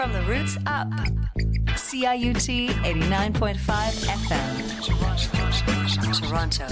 From the roots up. CIUT 89.5 FM. Toronto.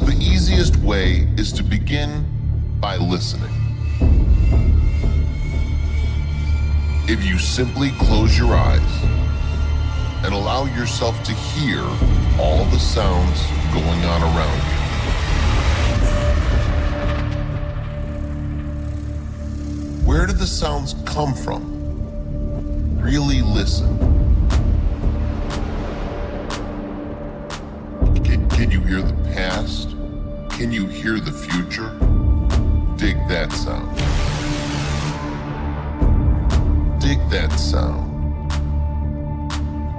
The easiest way is to begin by listening. If you simply close your eyes and allow yourself to hear all the sounds going on around you. Where do the sounds come from? Really listen. Can you hear the past? Can you hear the future? Dig that sound. Dig that sound.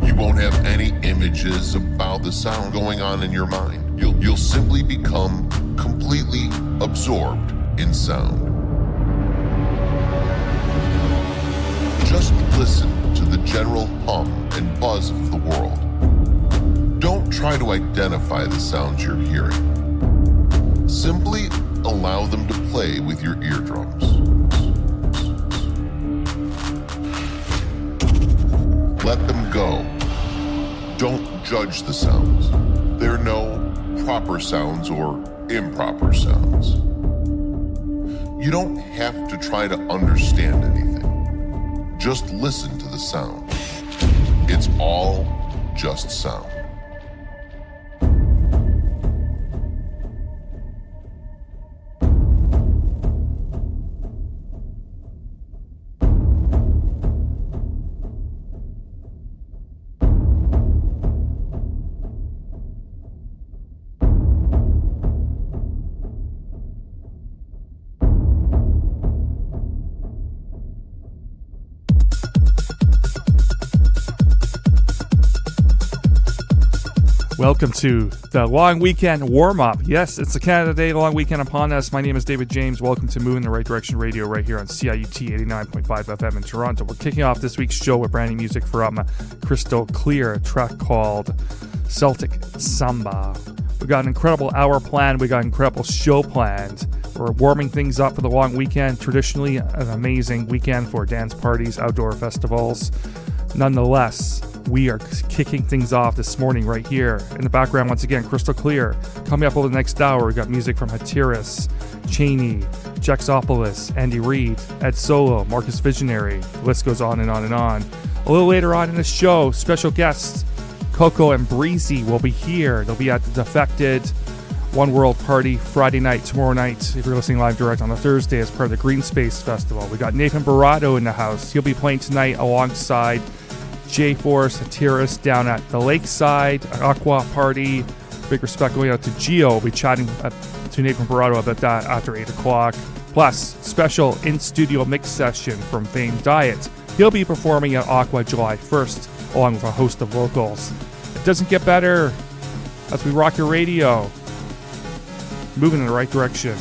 You won't have any images about the sound going on in your mind. You'll simply become completely absorbed in sound. Just listen to the general hum and buzz of the world. Don't try to identify the sounds you're hearing. Simply allow them to play with your eardrums. Let them go. Don't judge the sounds. There are no proper sounds or improper sounds. You don't have to try to understand anything. Just listen to the sound. It's all just sound. Welcome to the long weekend warm-up. Yes, it's the Canada Day long weekend upon us. My name is David James. Welcome to Moving in the Right Direction Radio right here on CIUT 89.5 FM in Toronto. We're kicking off this week's show with brand new music from Crystal Clear, a track called Celtic Samba. We got an incredible hour planned. We got an incredible show planned. We're warming things up for the long weekend. Traditionally, an amazing weekend for dance parties, outdoor festivals. Nonetheless, we are kicking things off this morning right here. In the background, once again, Crystal Clear. Coming up over the next hour, we got music from Hatiris, Cheney, Jaxopoulos, Andy Reid, Ed Solo, Marcus Visionary. The list goes on and on and on. A little later on in the show, special guests COCO and BREEZY will be here. They'll be at the Defected One World Party Friday night, tomorrow night, if you're listening live direct on a Thursday as part of the Green Space Festival. We got NATHAN Barato in the house. He'll be playing tonight alongside J-Force, Hatiris down at the Lakeside Aqua Party. Big respect going out to Gio. We'll be chatting to Nathan Barato about that after 8 o'clock. Plus, special in-studio mix session from Fame Diet. He'll be performing at Aqua July 1st, along with a host of locals. It doesn't get better as we rock your radio. Moving in the right direction.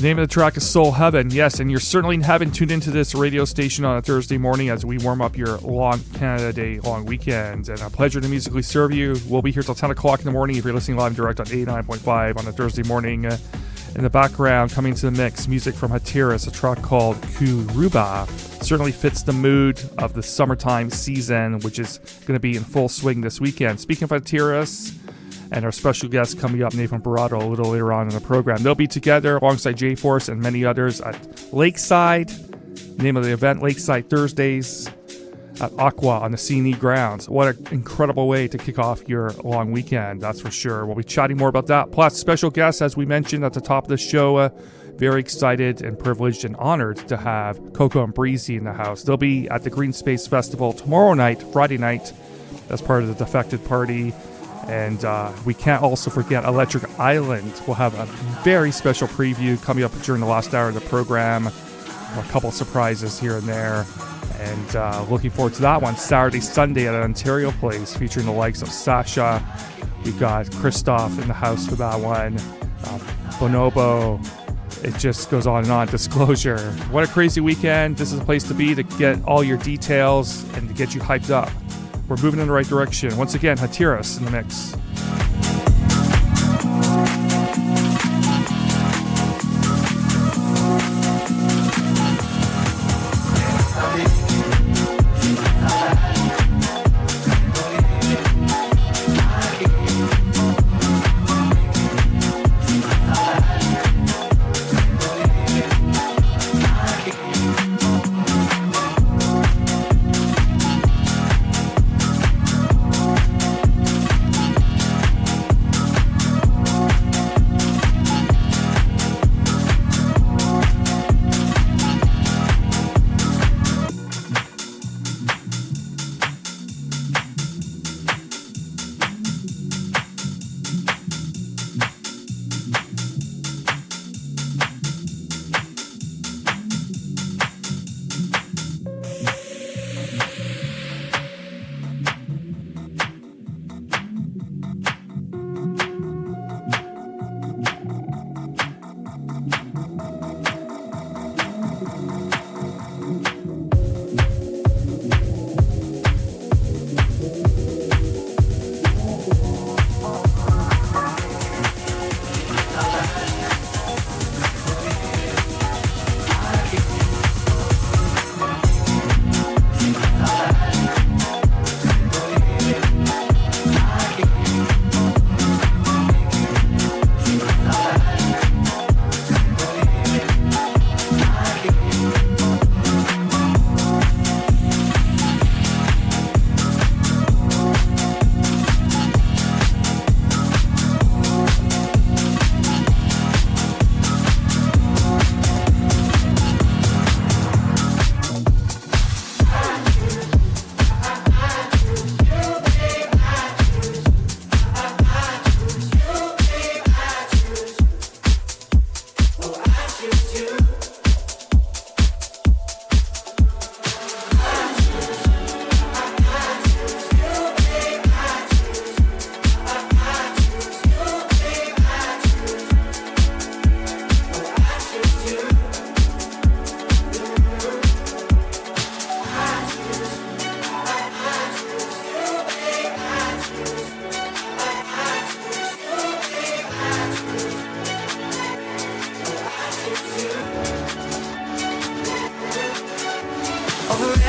name of the track is Soul Heaven. Yes, and you're certainly in heaven tuned into this radio station on a Thursday morning as we warm up your long Canada Day long weekend. And a pleasure to musically serve you. We'll be here till 10 o'clock in the morning if you're listening live and direct on 89.5 on a Thursday morning. In the background, coming to the mix, music from Hatiras, a track called Kuruba. Certainly fits the mood of the summertime season, which is going to be in full swing this weekend. Speaking of Hatiras, and our special guest coming up, NATHAN Barato, a little later on in the program. They'll be together alongside J-Force and many others at Lakeside. Name of the event, Lakeside Thursdays at Aqua on the CNE grounds. What an incredible way to kick off your long weekend, that's for sure. We'll be chatting more about that. Plus, special guests, as we mentioned at the top of the show, very excited and privileged and honored to have COCO and BREEZY in the house. They'll be at the Green Space Festival tomorrow night, Friday night, as part of the Defected Party. And we can't also forget Electric Island. We'll have a very special preview coming up during the last hour of the program. A couple surprises here and there. And looking forward to that one. Saturday, Sunday at an Ontario Place featuring the likes of Sasha. We've got Christoph in the house for that one. Bonobo. It just goes on and on. Disclosure. What a crazy weekend. This is a place to be to get all your details and to get you hyped up. We're moving in the right direction. Once again, Hatiras in the mix.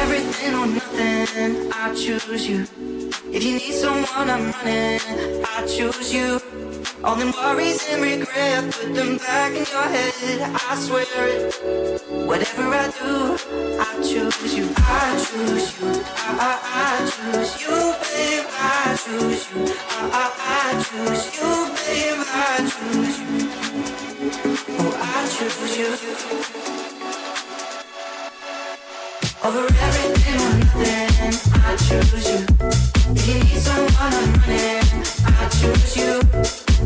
everything or nothing, I choose you. If you need someone, I'm running, I choose you. All them worries and regret, put them back in your head, I swear it. Whatever I do, I choose you. I choose you. I choose you, babe. I choose you. I choose you, babe. I choose you. Oh, I choose you. Over everything or nothing, I choose you. If you need someone, I'm running, I choose you.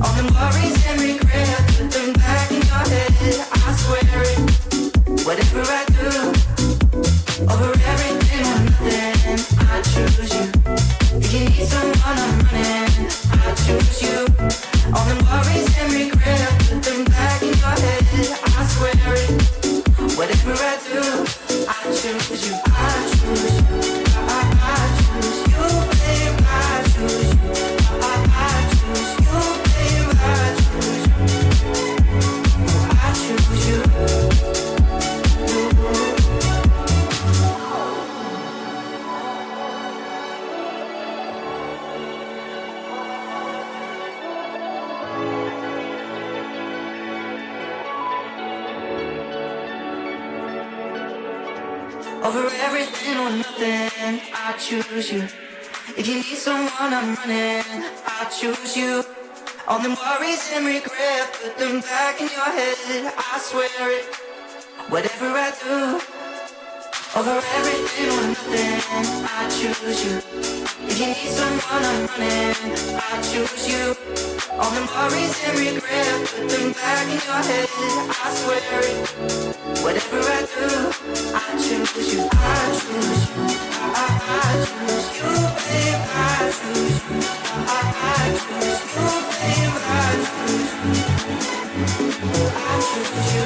All them worries and regret, put them back in your head, I swear it. Whatever I do, over everything or nothing, I choose you. If you need someone, I'm running, I choose you. All them worries and regret, put them back in your head, I swear Whatever I do, I choose you. I choose you. I choose you, babe. I choose you. I choose you, babe. I choose you. I choose you. Over everything or nothing, I choose you. If you need someone, I'm running. I choose you. All them worries and regret, put them back in your head. I swear it. Whatever I do, over everything or nothing, I choose you. If you need someone, I'm running. I choose you. All them worries and regret, put them back in your head. I swear it. Whatever I do, I choose you. I choose you. I choose you, babe. I choose you. I choose you, babe. I choose you. I choose you.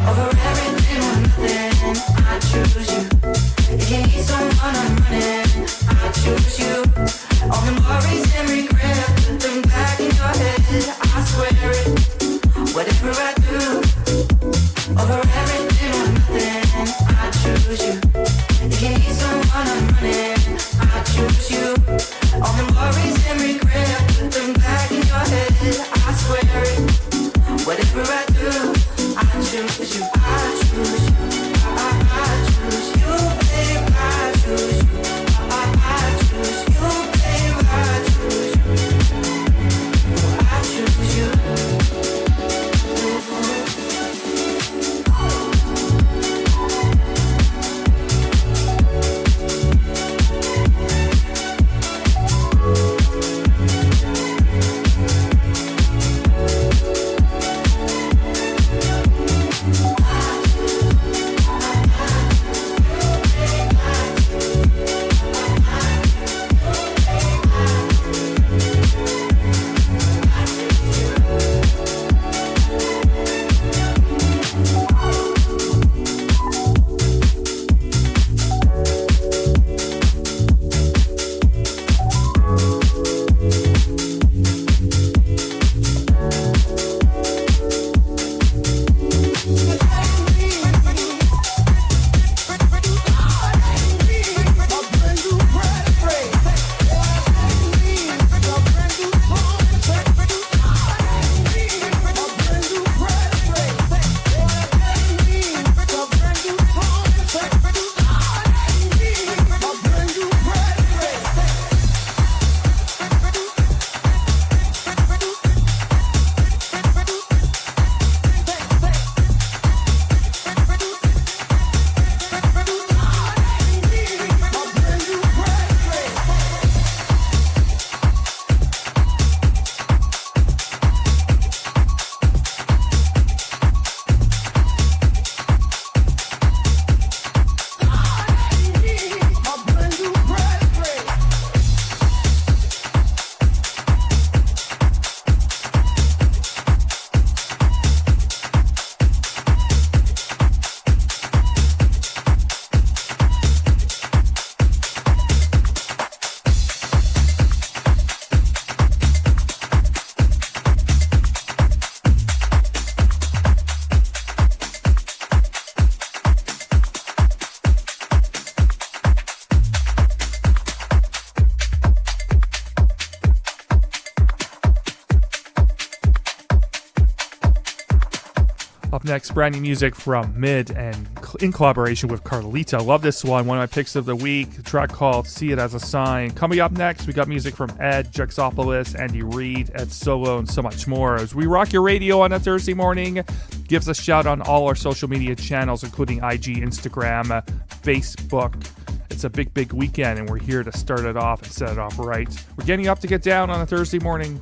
Over everything or nothing, I choose you. If you need someone, I'm running. I choose you. All the worries and regret, put them back in your head. I swear it. Whatever I do, over everything or nothing, I choose you. If you need someone, I'm running. I choose you. All the worries and regret, put them back in your head. I swear it. Whatever I do, I choose you. I choose you. I choose you, babe. I choose you. I choose you, babe. I choose you. I choose you. Up next, brand new music from Mid and in collaboration with Carlita. Love this one of my picks of the week. A track called See It As a Sign. Coming up next, we got music from Ed, Juxopolis, Andy Reid, Ed Solo, and so much more. As we rock your radio on a Thursday morning, give us a shout on all our social media channels, including IG, Instagram, Facebook. It's a big, big weekend, and we're here to start it off and set it off right. We're getting up to get down on a Thursday morning.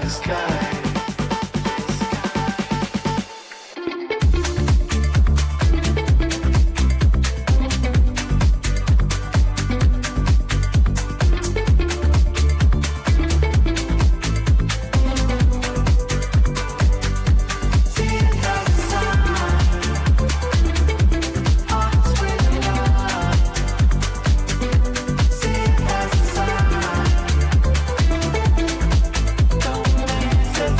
dark sky. Don't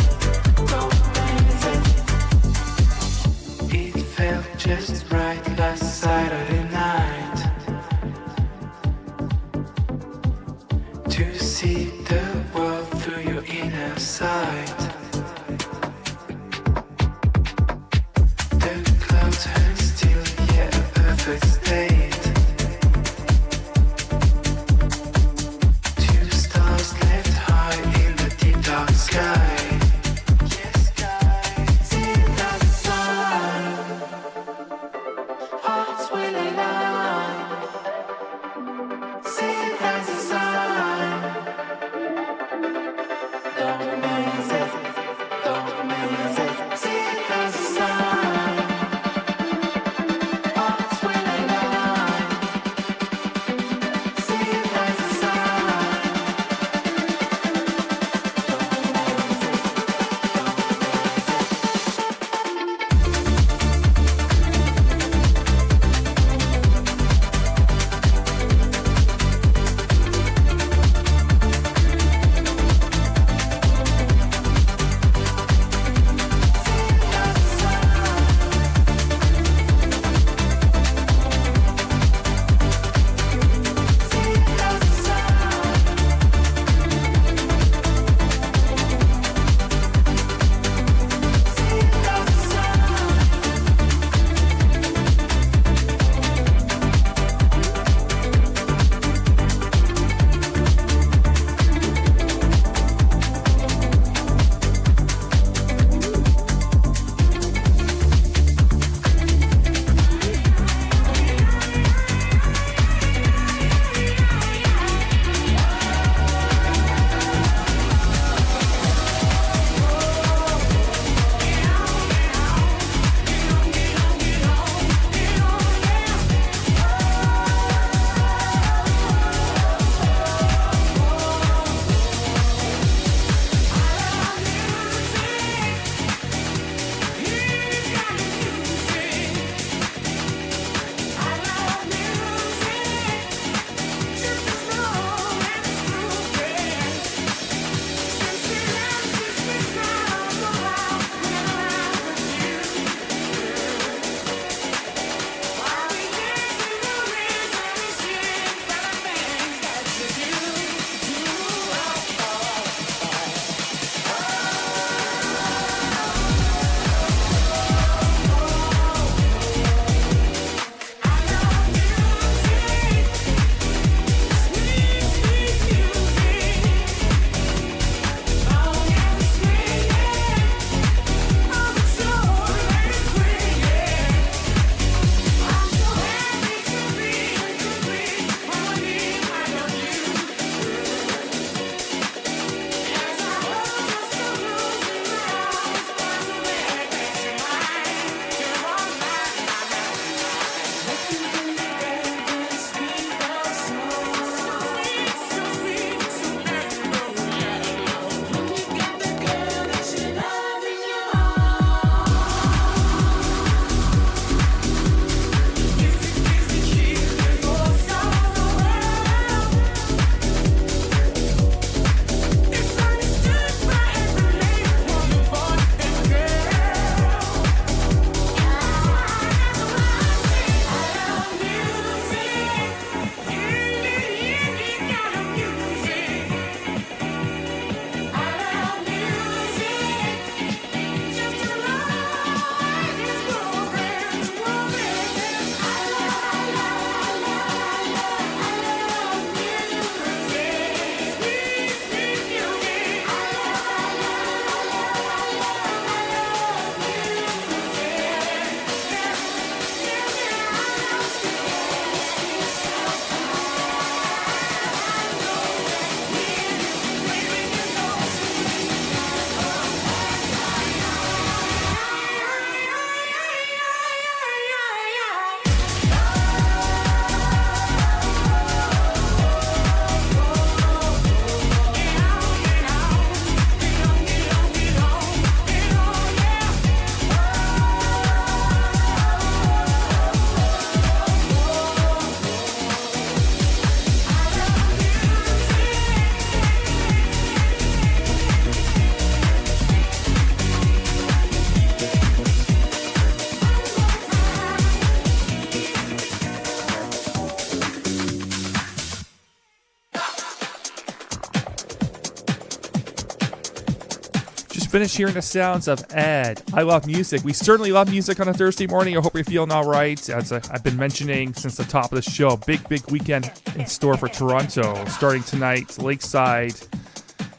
Finish hearing the sounds of Ed. I love music. We certainly love music on a Thursday morning. I hope you're feeling all right. As I've been mentioning since the top of the show, big weekend in store for Toronto. Starting tonight, Lakeside,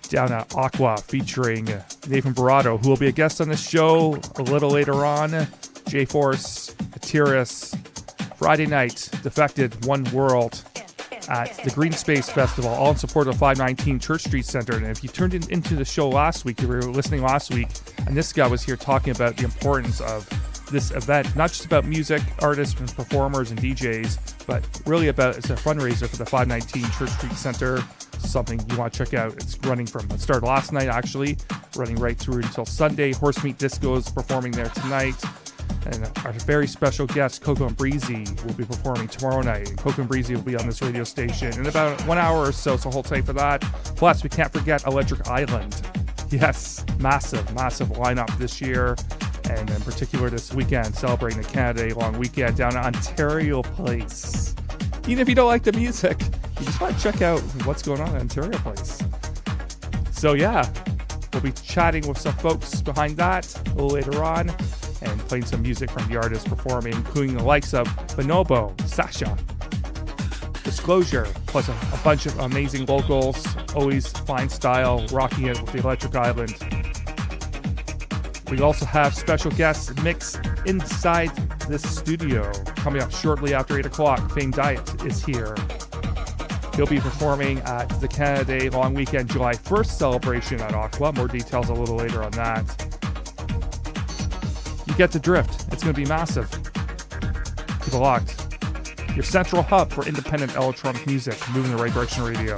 down at Aqua, featuring NATHAN Barato, who will be a guest on the show a little later on. J-Force, Atiris. Friday night, Defected, One World at the Green Space Festival, all in support of 519 Church Street Center. And if you tuned into the show last week, you were listening last week, and this guy was here talking about the importance of this event, not just about music, artists, and performers and DJs, but really about it's a fundraiser for the 519 Church Street Center. Something you want to check out. It started last night, actually, running right through until Sunday. Horse Meat Disco is performing there tonight. And our very special guest, COCO and BREEZY, will be performing tomorrow night. And COCO and BREEZY will be on this radio station in about 1 hour or so hold tight for that. Plus, we can't forget Electric Island. Yes, massive lineup this year, and in particular this weekend, celebrating the Canada Day long weekend down at Ontario Place. Even if you don't like the music, you just want to check out what's going on at Ontario Place. So yeah, we'll be chatting with some folks behind that a little later on, and playing some music from the artists performing, including the likes of Bonobo, Sasha, Disclosure, plus a bunch of amazing locals, always fine style, rocking it with the Electric Island. We also have special guests mix inside this studio. Coming up shortly after 8 o'clock, Fame Diet is here. He'll be performing at the Canada Day long weekend July 1st celebration at Aqua. More details a little later on that. You get the drift. It's going to be massive. Keep it locked. Your central hub for independent electronic music, moving in the right direction radio.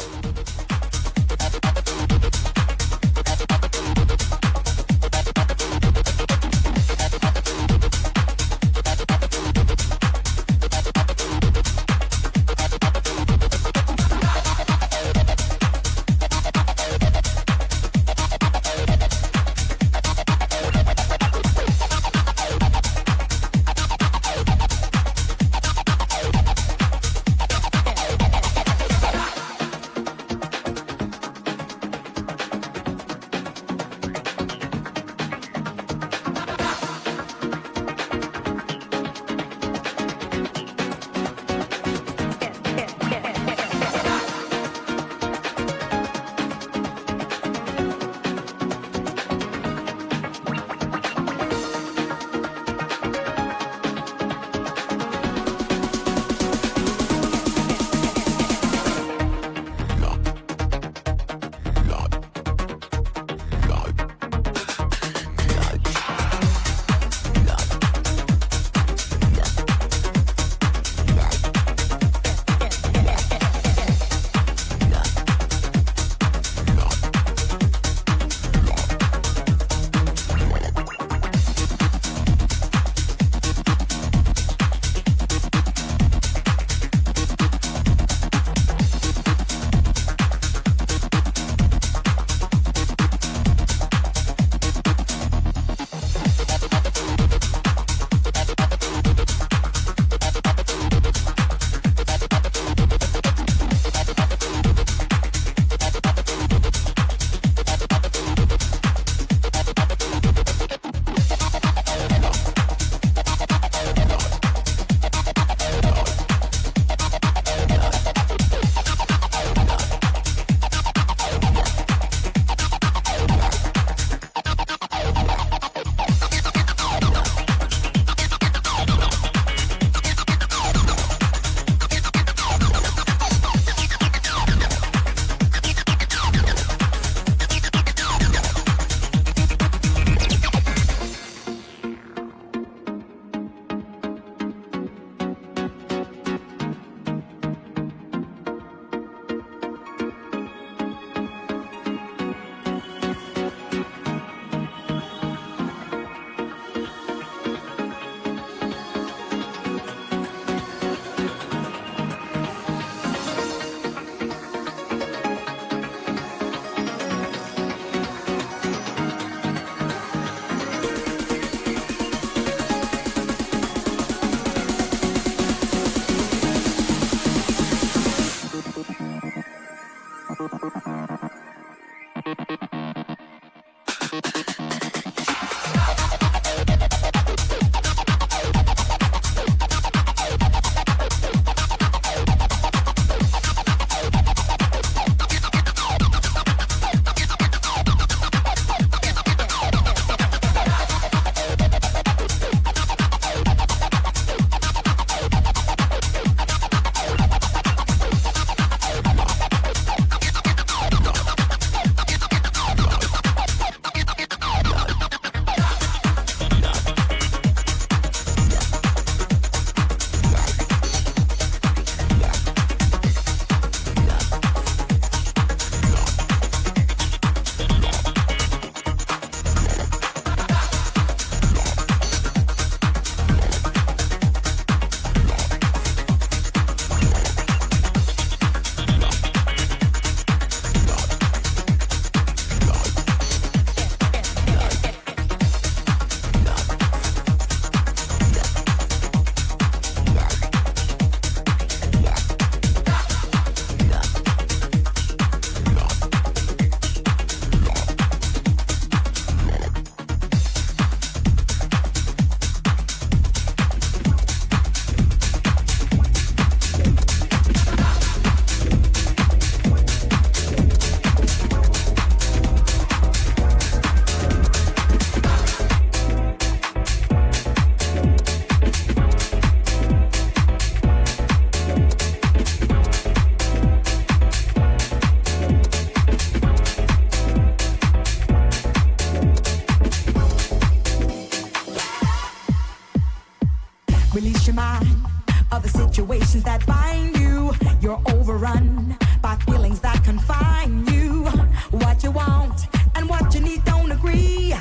find you. You're overrun by feelings that confine you. What you want and what you need don't agree.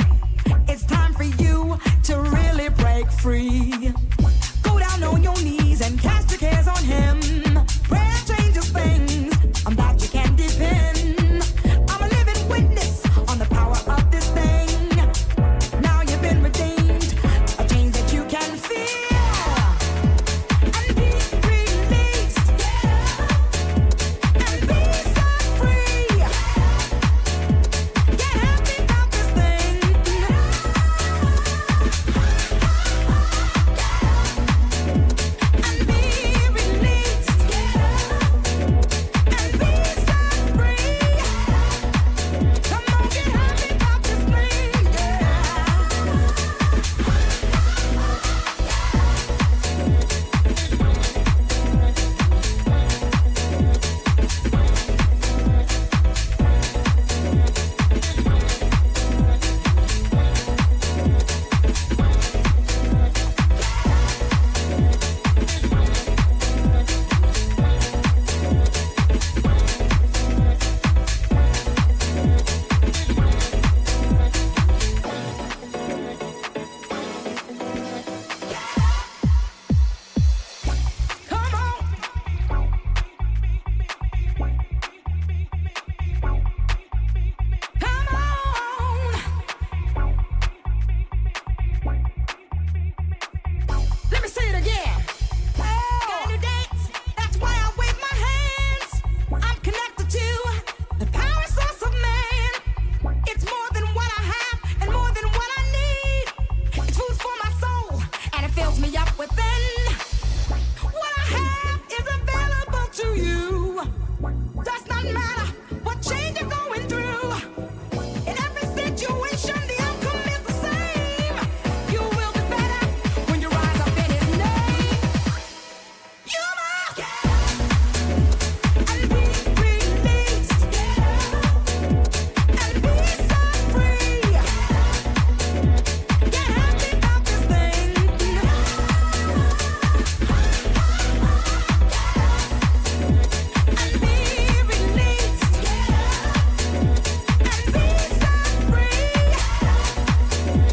It's time for you to really break free. Go down on your knees and cast your cares on him. Prayer changes things on that you can depend. I'm a living witness on the power of this thing. Now you've been redeemed, a change that you can feel and be released and be set free. Get happy about this thing. And be released and be set free. Come on, get happy about this thing. Come on. Come on. Let me say it again. Got a new dance. That's why I wave my hands. I'm connected to the power source of man. It's more than what I have and more than what I need. It's food for my soul and it fills me up within. What I have is available to you. Does not matter what change you're going through. In every situation, the outcome is the same. You will be better when you rise up in His name. You must and be released and be set free. Get happy about this thing. And be released and be set free.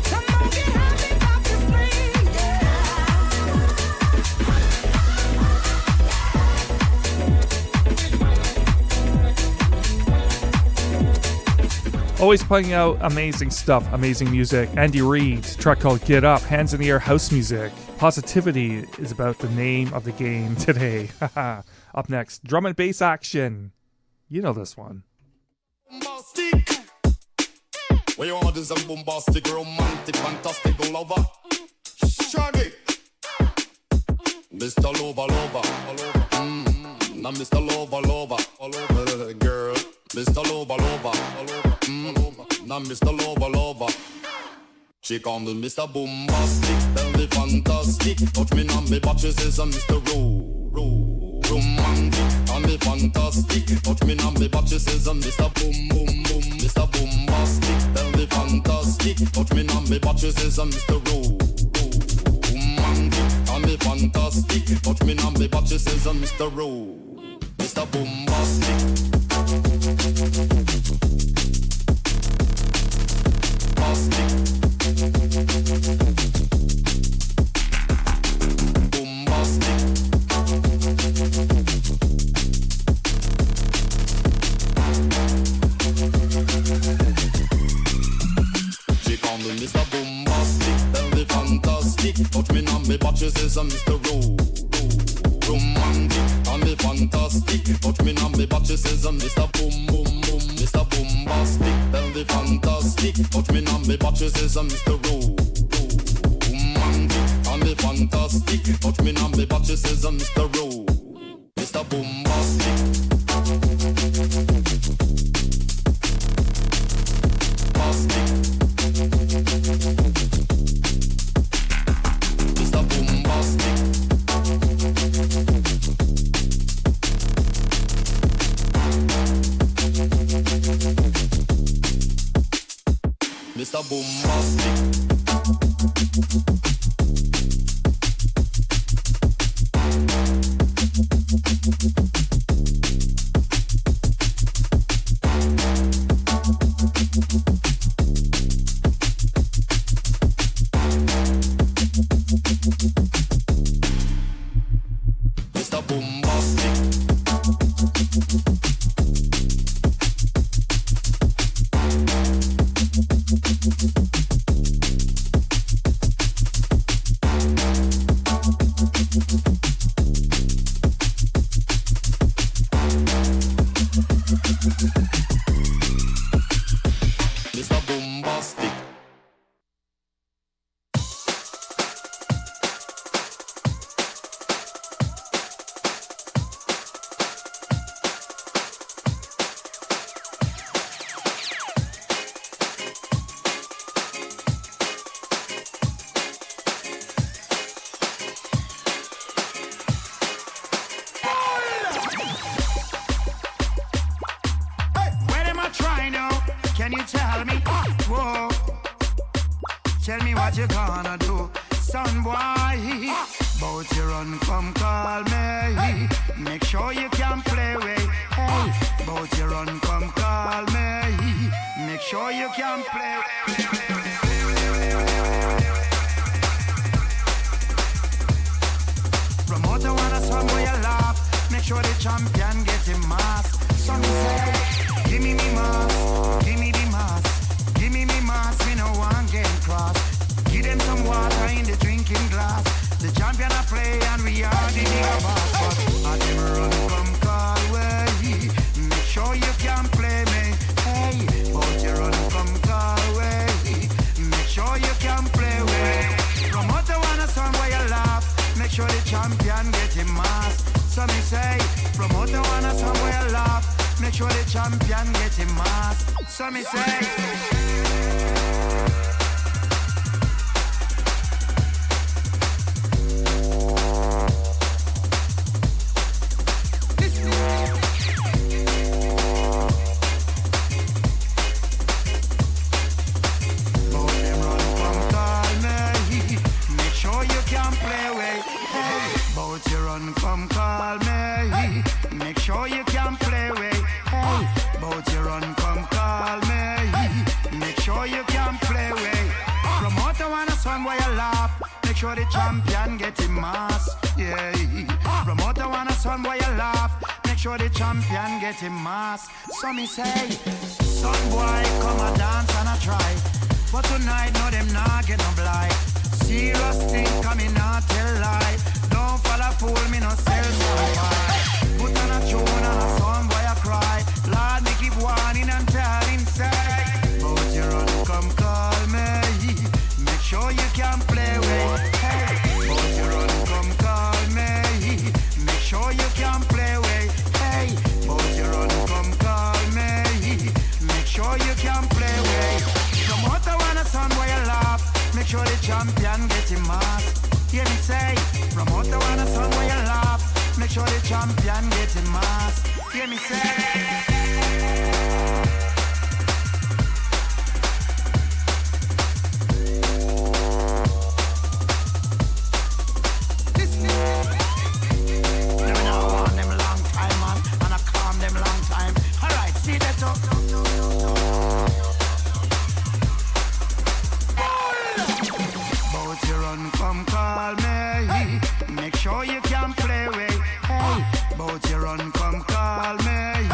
Come on, get happy about this thing. Always putting out amazing stuff, amazing music. Andy Reid, track called Get Up, hands in the air house music. Positivity is about the name of the game today. Up next, drum and bass action. You know this one. Bombastic. Where you want is a bombastic, romantic, fantastic lover. Shaggy. Mr. Lover, lover. Now Mr. Lover, lover. Girl. Mr. Lover, lover. Now Mr. Lover, lover. She call me Mr. Bombastic, tell me fantastic. Touch me on me back, she says I'm Mr. Romantic, call me fantastic. Touch me on me back, she says I'm Mr. Boom Boom Boom. Mr. Bombastic, tell me fantastic. Touch me on me back, she says I'm Mr. Romantic, call me fantastic. Touch me on me back, she says I'm Mr. Mr. Bombastic. Bombastic. Bombastic. She call me Mr. Bombastic, tell me fantastic. Touch me on me back, she says I'm Mr. Romantic, call me fantastic. Touch me on me back, she says I'm Mr. Boom Boom Boom. Mr. Bombastic, tell me fantastic. Touch me on me back, she says I'm Mr. Romantic, call me fantastic. Touch me on me back, she says I'm Mr. Mr. Bombastic. Bombastic. Mr. Bombastic. Mr. Bombastic. Can you tell me? Whoa. Tell me what you gonna do, son boy. Bout you run, come call me. Make sure you can play way. Hey, bout you run, come call me. Make sure you can play. Promoter wanna song where you laugh. Make sure the champion get him mask. Some say, give me me mask, give me the mask. Give me mask, me no one get cross. Give them some water in the drinking glass. The champion I play and we are the bigger boss. But I them run come call way. Make sure you can play me. Hey, but you run come call way. Make sure you can play way. Promoter wanna song where you laugh. Make sure the champion get him mask. So me say, promoter wanna song where you laugh. Make sure the champion get him mask. So me say. Come call me. Make sure you can play way. Hey, bout you run, come call me. Make sure you can play way. Promoter wanna song where you laugh. Make sure the champion get him mask. Yeah. Promoter wanna song where you laugh. Make sure the champion get him mask. So me say, son boy, come a dance and a try. But tonight, no them not get no blind. Serious thing coming not tell lie. Don't fall a fool, me no sell some pie. Put on a tune and a song boy a cry. Lord, me keep warning and tell him say, but you run, come call me. Make sure you can play with. Hey, but you run, come call me. Make sure you can play with. Hey, but you run, come call me. Make sure you can play with. Promoter wanna song where you laugh. Make sure the champion get him mask. Hear me say, promoter wanna song where you laugh. Make sure the champion get him mask. Hear me say. Come call me. Make sure you can play way. Hey, bout you run, come call me.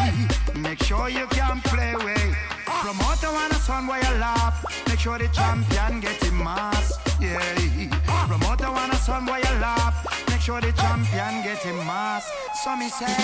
Make sure you can play way. Promoter wanna song where you laugh. Make sure the champion get him mask. Yeah. Promoter wanna song where you laugh. Make sure the champion get him mask. So me say.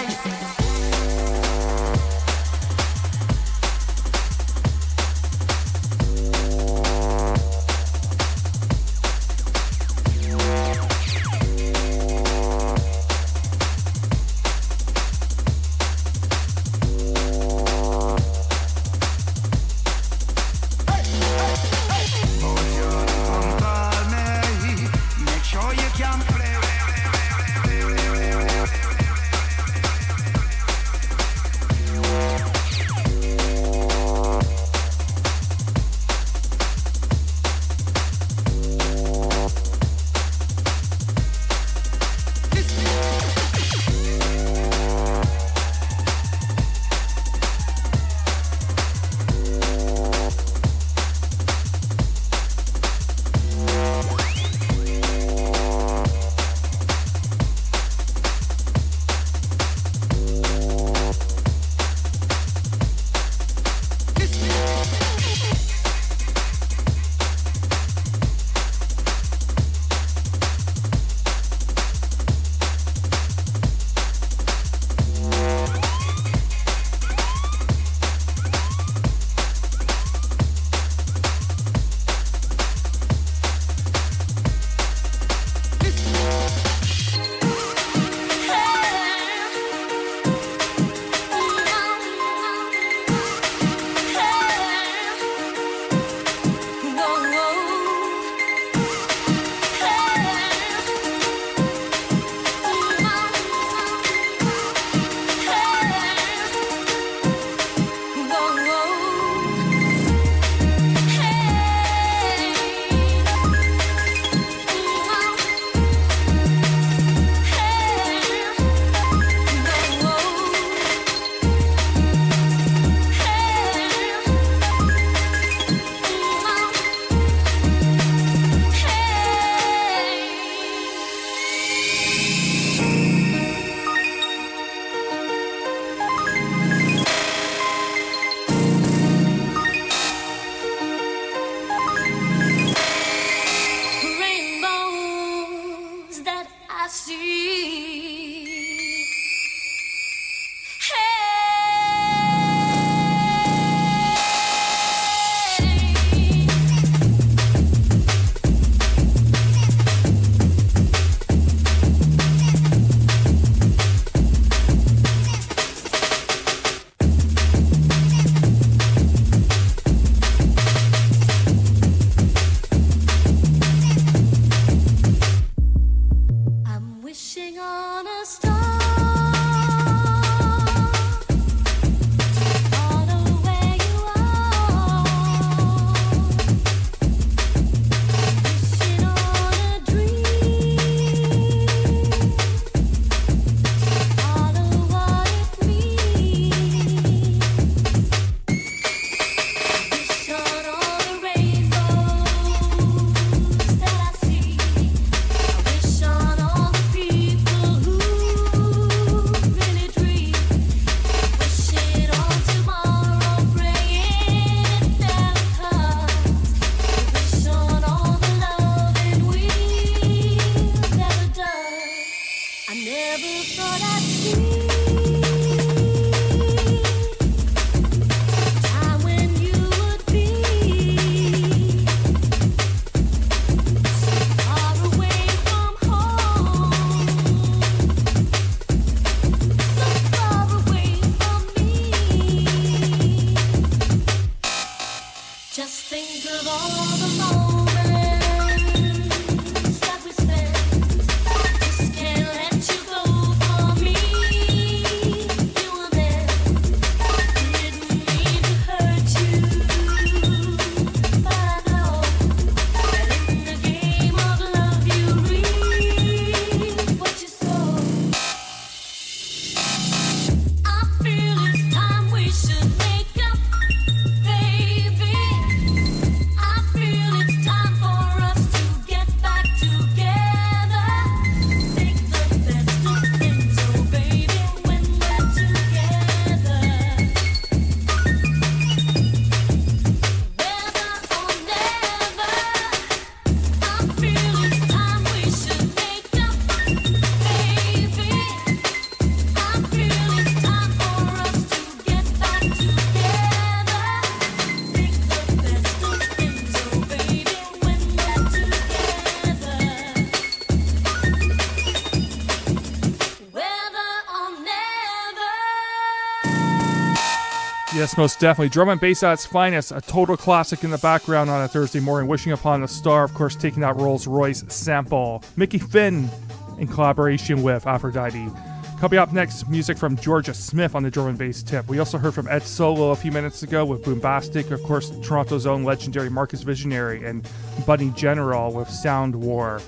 Yes, most definitely. Drum and bass at its finest. A total classic in the background on a Thursday morning. Wishing Upon a Star, of course, taking that Rolls-Royce sample. Mickey Finn in collaboration with Aphrodite. Coming up next, music from Georgia Smith on the drum and bass tip. We also heard from Ed Solo a few minutes ago with Boombastic. Of course, Toronto's own legendary Marcus Visionary and Buddy General with Sound War.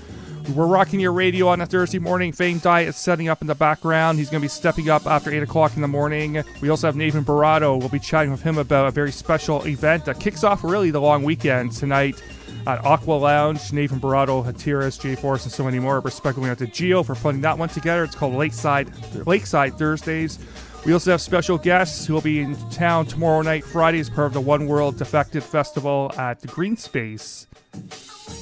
We're rocking your radio on a Thursday morning. Fame Diet is setting up in the background. He's going to be stepping up after 8 o'clock in the morning. We also have NATHAN Barato. We'll be chatting with him about a very special event that kicks off really the long weekend tonight at Aqua Lounge. NATHAN Barato, Hatiras, J-Force, and so many more. We're speculating out to Geo for putting that one together. It's called Lakeside Thursdays. We also have special guests who will be in town tomorrow night, Friday, as part of the One World Defected Festival at the Green Space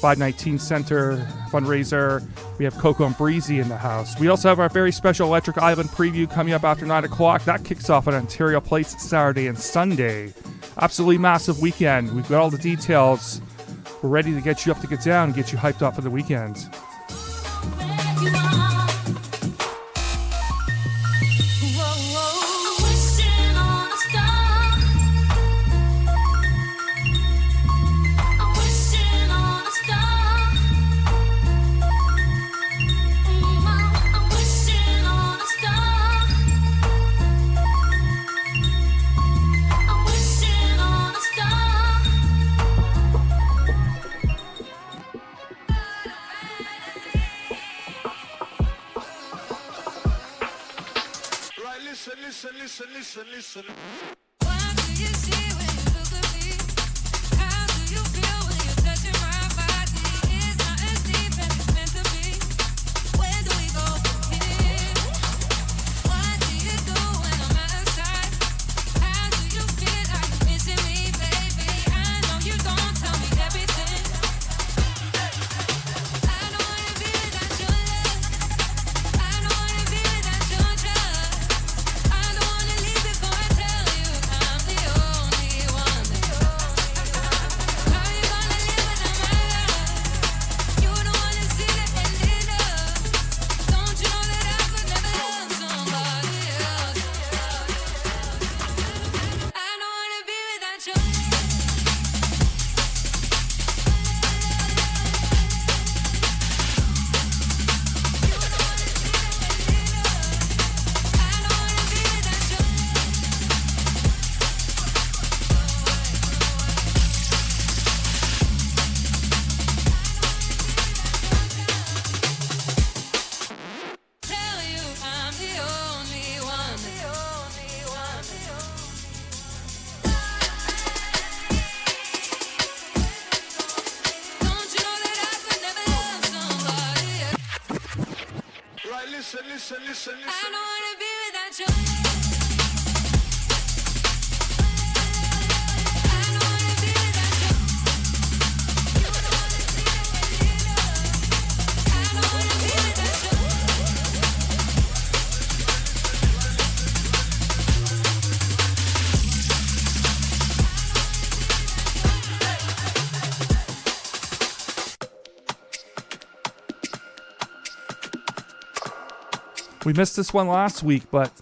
519 Center fundraiser. We have COCO and BREEZY in the house. We also have our very special Electric Island preview coming up after 9 o'clock. That kicks off on Ontario Place Saturday and Sunday. Absolutely massive weekend. We've got all the details. We're ready to get you up to get down and get you hyped up for the weekend. Listen. What do you see when you look at me? How do you feel when you're touching my body? It's not as deep as it's meant to be. Where do we go from here? What do you do when I'm out of sight? How do you feel? Are you missing me, baby? I know you don't tell me everything. I don't wanna be without your love. I don't wanna be without your trust. I don't wanna leave before I tell you I'm the only one. How you gonna live without my love? You don't wanna see the ending up. Don't you know that I could never love somebody else? I don't wanna be without your love. Tell you I'm the only one. Don't you know that I could never love somebody else? Right, listen. I don't wanna be without your love. I don't wanna be without your love. You don't wanna see the ending up. I don't wanna be without your love. We missed this one last week, but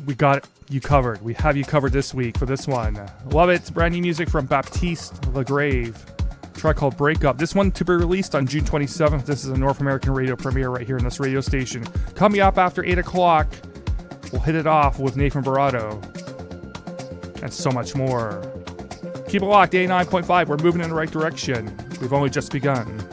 we got you covered. We have you covered this week for this one. Love it. It's brand new music from Baptiste Lagrave. A track called Breakup. This one to be released on June 27th. This is a North American radio premiere right here in this radio station. Coming up after 8 o'clock, we'll hit it off with NATHAN Barato and so much more. Keep it locked, 89.5. We're moving in the right direction. We've only just begun.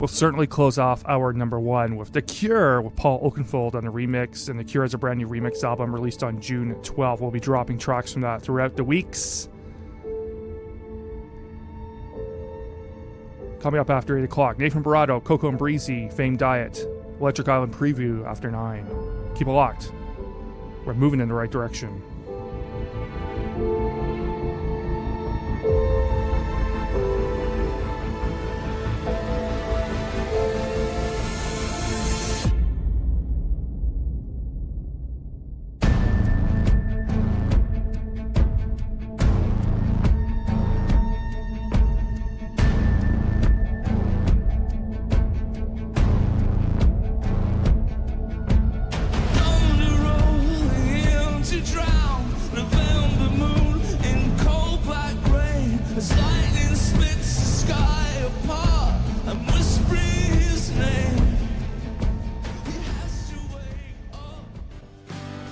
We'll certainly close off hour number 1 with The Cure with Paul Oakenfold on a remix. And The Cure has a brand new remix album released on June 12th. We'll be dropping tracks from that throughout the weeks. Coming up after 8 o'clock, Nathan Barato, COCO and BREEZY, Fame Diet, Electric Island Preview after 9. Keep it locked. We're moving in the right direction.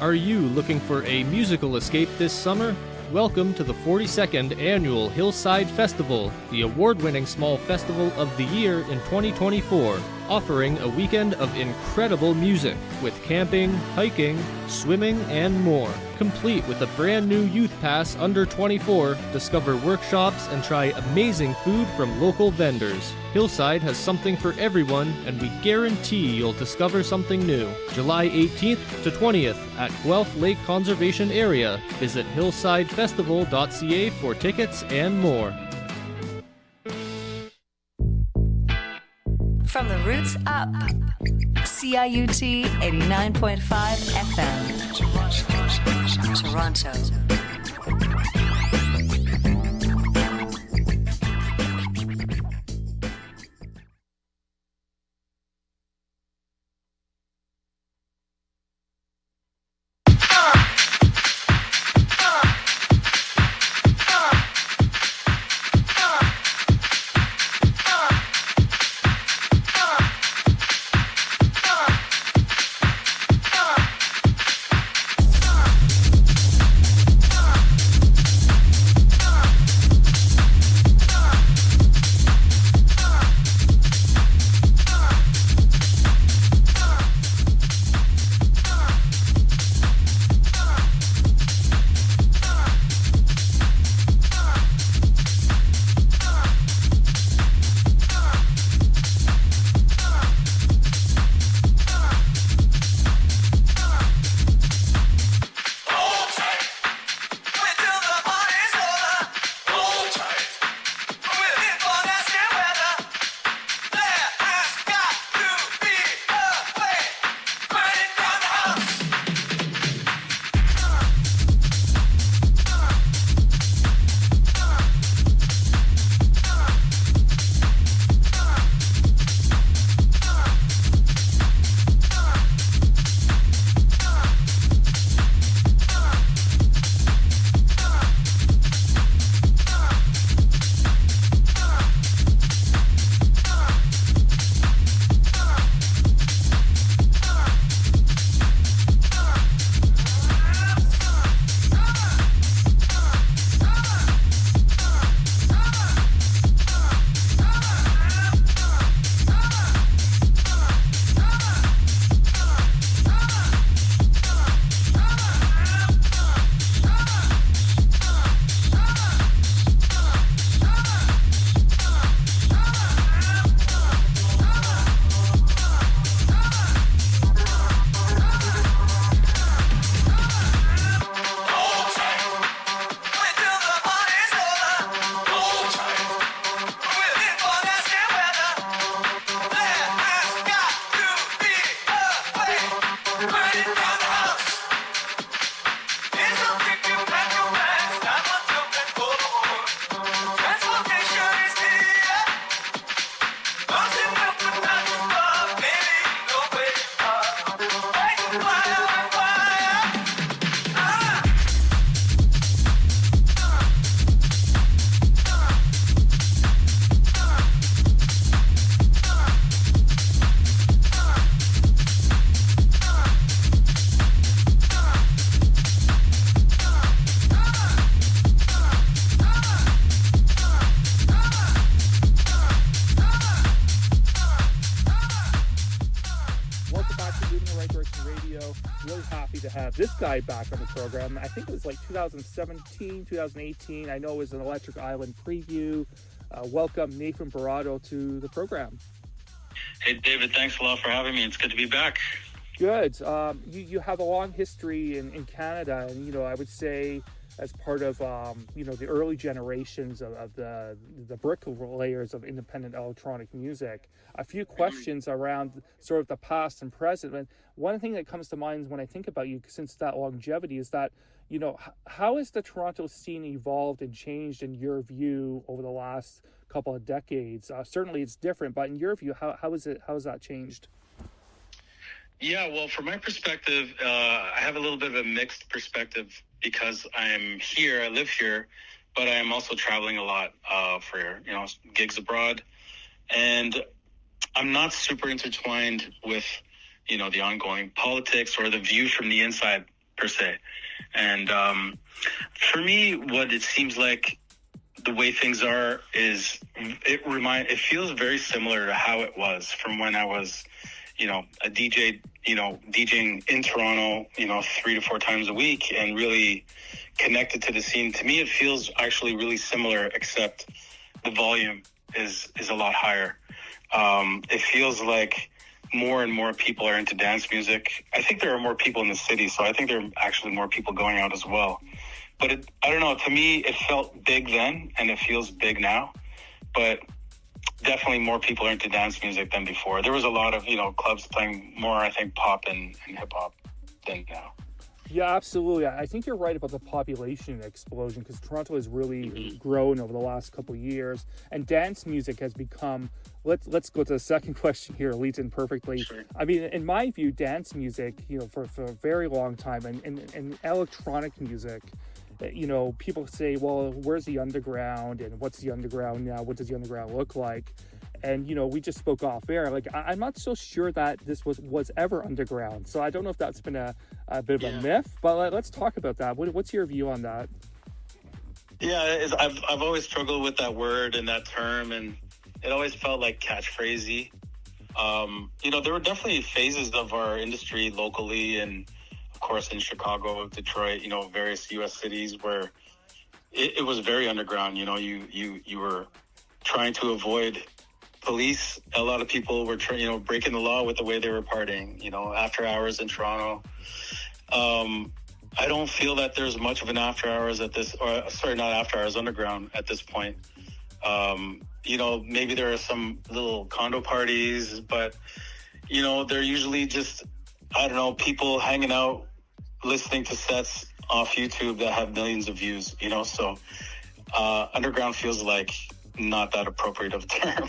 Are you looking for a musical escape this summer? Welcome to the 42nd Annual Hillside Festival, the award-winning small festival of the year in 2024, offering a weekend of incredible music with camping, hiking, swimming, and more. Complete with a brand new youth pass under 24, discover workshops, and try amazing food from local vendors. Hillside has something for everyone, and we guarantee you'll discover something new. July 18th to 20th at Guelph Lake Conservation Area. Visit hillsidefestival.ca for tickets and more. From the roots up, CIUT 89.5 FM, Toronto. have this guy back on the program. I think it was like 2017, 2018. I know it was an Electric Island preview. Welcome Nathan Barato to the program. Hey, David, thanks a lot for having me. It's good to be back. Good. You have a long history in Canada, and, you know, I would say as part of, you know, the early generations of the brick layers of independent electronic music. A few questions around sort of the past and present. And one thing that comes to mind when I think about you, since that longevity, is that, you know, how has the Toronto scene evolved and changed in your view over the last couple of decades? Certainly it's different, but in your view, how has that changed? Yeah, well, from my perspective, I have a little bit of a mixed perspective because I'm here, I live here, but I am also traveling a lot for, you know, gigs abroad. And I'm not super intertwined with, you know, the ongoing politics or the view from the inside per se. And for me, what it seems like the way things are is it feels very similar to how it was from when I was, you know, a DJ, you know, DJing in Toronto, you know, 3 to 4 times a week and really connected to the scene. To me, it feels actually really similar, except the volume is a lot higher. It feels like more and more people are into dance music. I think there are more people in the city, so I think there are actually more people going out as well. But I don't know, to me, it felt big then, and it feels big now. But definitely more people are into dance music than before. There was a lot of, you know, clubs playing more, I think, pop and hip-hop than now. Yeah, absolutely. I think you're right about the population explosion, because Toronto has really grown over the last couple of years, and dance music has become. Let's go to the second question here. It leads in perfectly. Sure. I mean, in my view, dance music, you know, for a very long time, and electronic music, you know, people say, well, where's the underground, and what's the underground now? What does the underground look like? And, you know, we just spoke off air. Like, I'm not so sure that this was ever underground. So I don't know if that's been a bit of a myth, but let's talk about that. What's your view on that? Yeah, I've always struggled with that word and that term, and it always felt like catchphrasey. You know, there were definitely phases of our industry locally, and of course in Chicago, Detroit, you know, various U.S. cities where it was very underground. You know, you were trying to avoid police. A lot of people were breaking the law with the way they were partying, you know, after hours in Toronto. I don't feel that there's much of an after hours not after hours underground at this point. You know, maybe there are some little condo parties, but, you know, they're usually just, I don't know, people hanging out, listening to sets off YouTube that have millions of views, you know, so underground feels like not that appropriate of a term.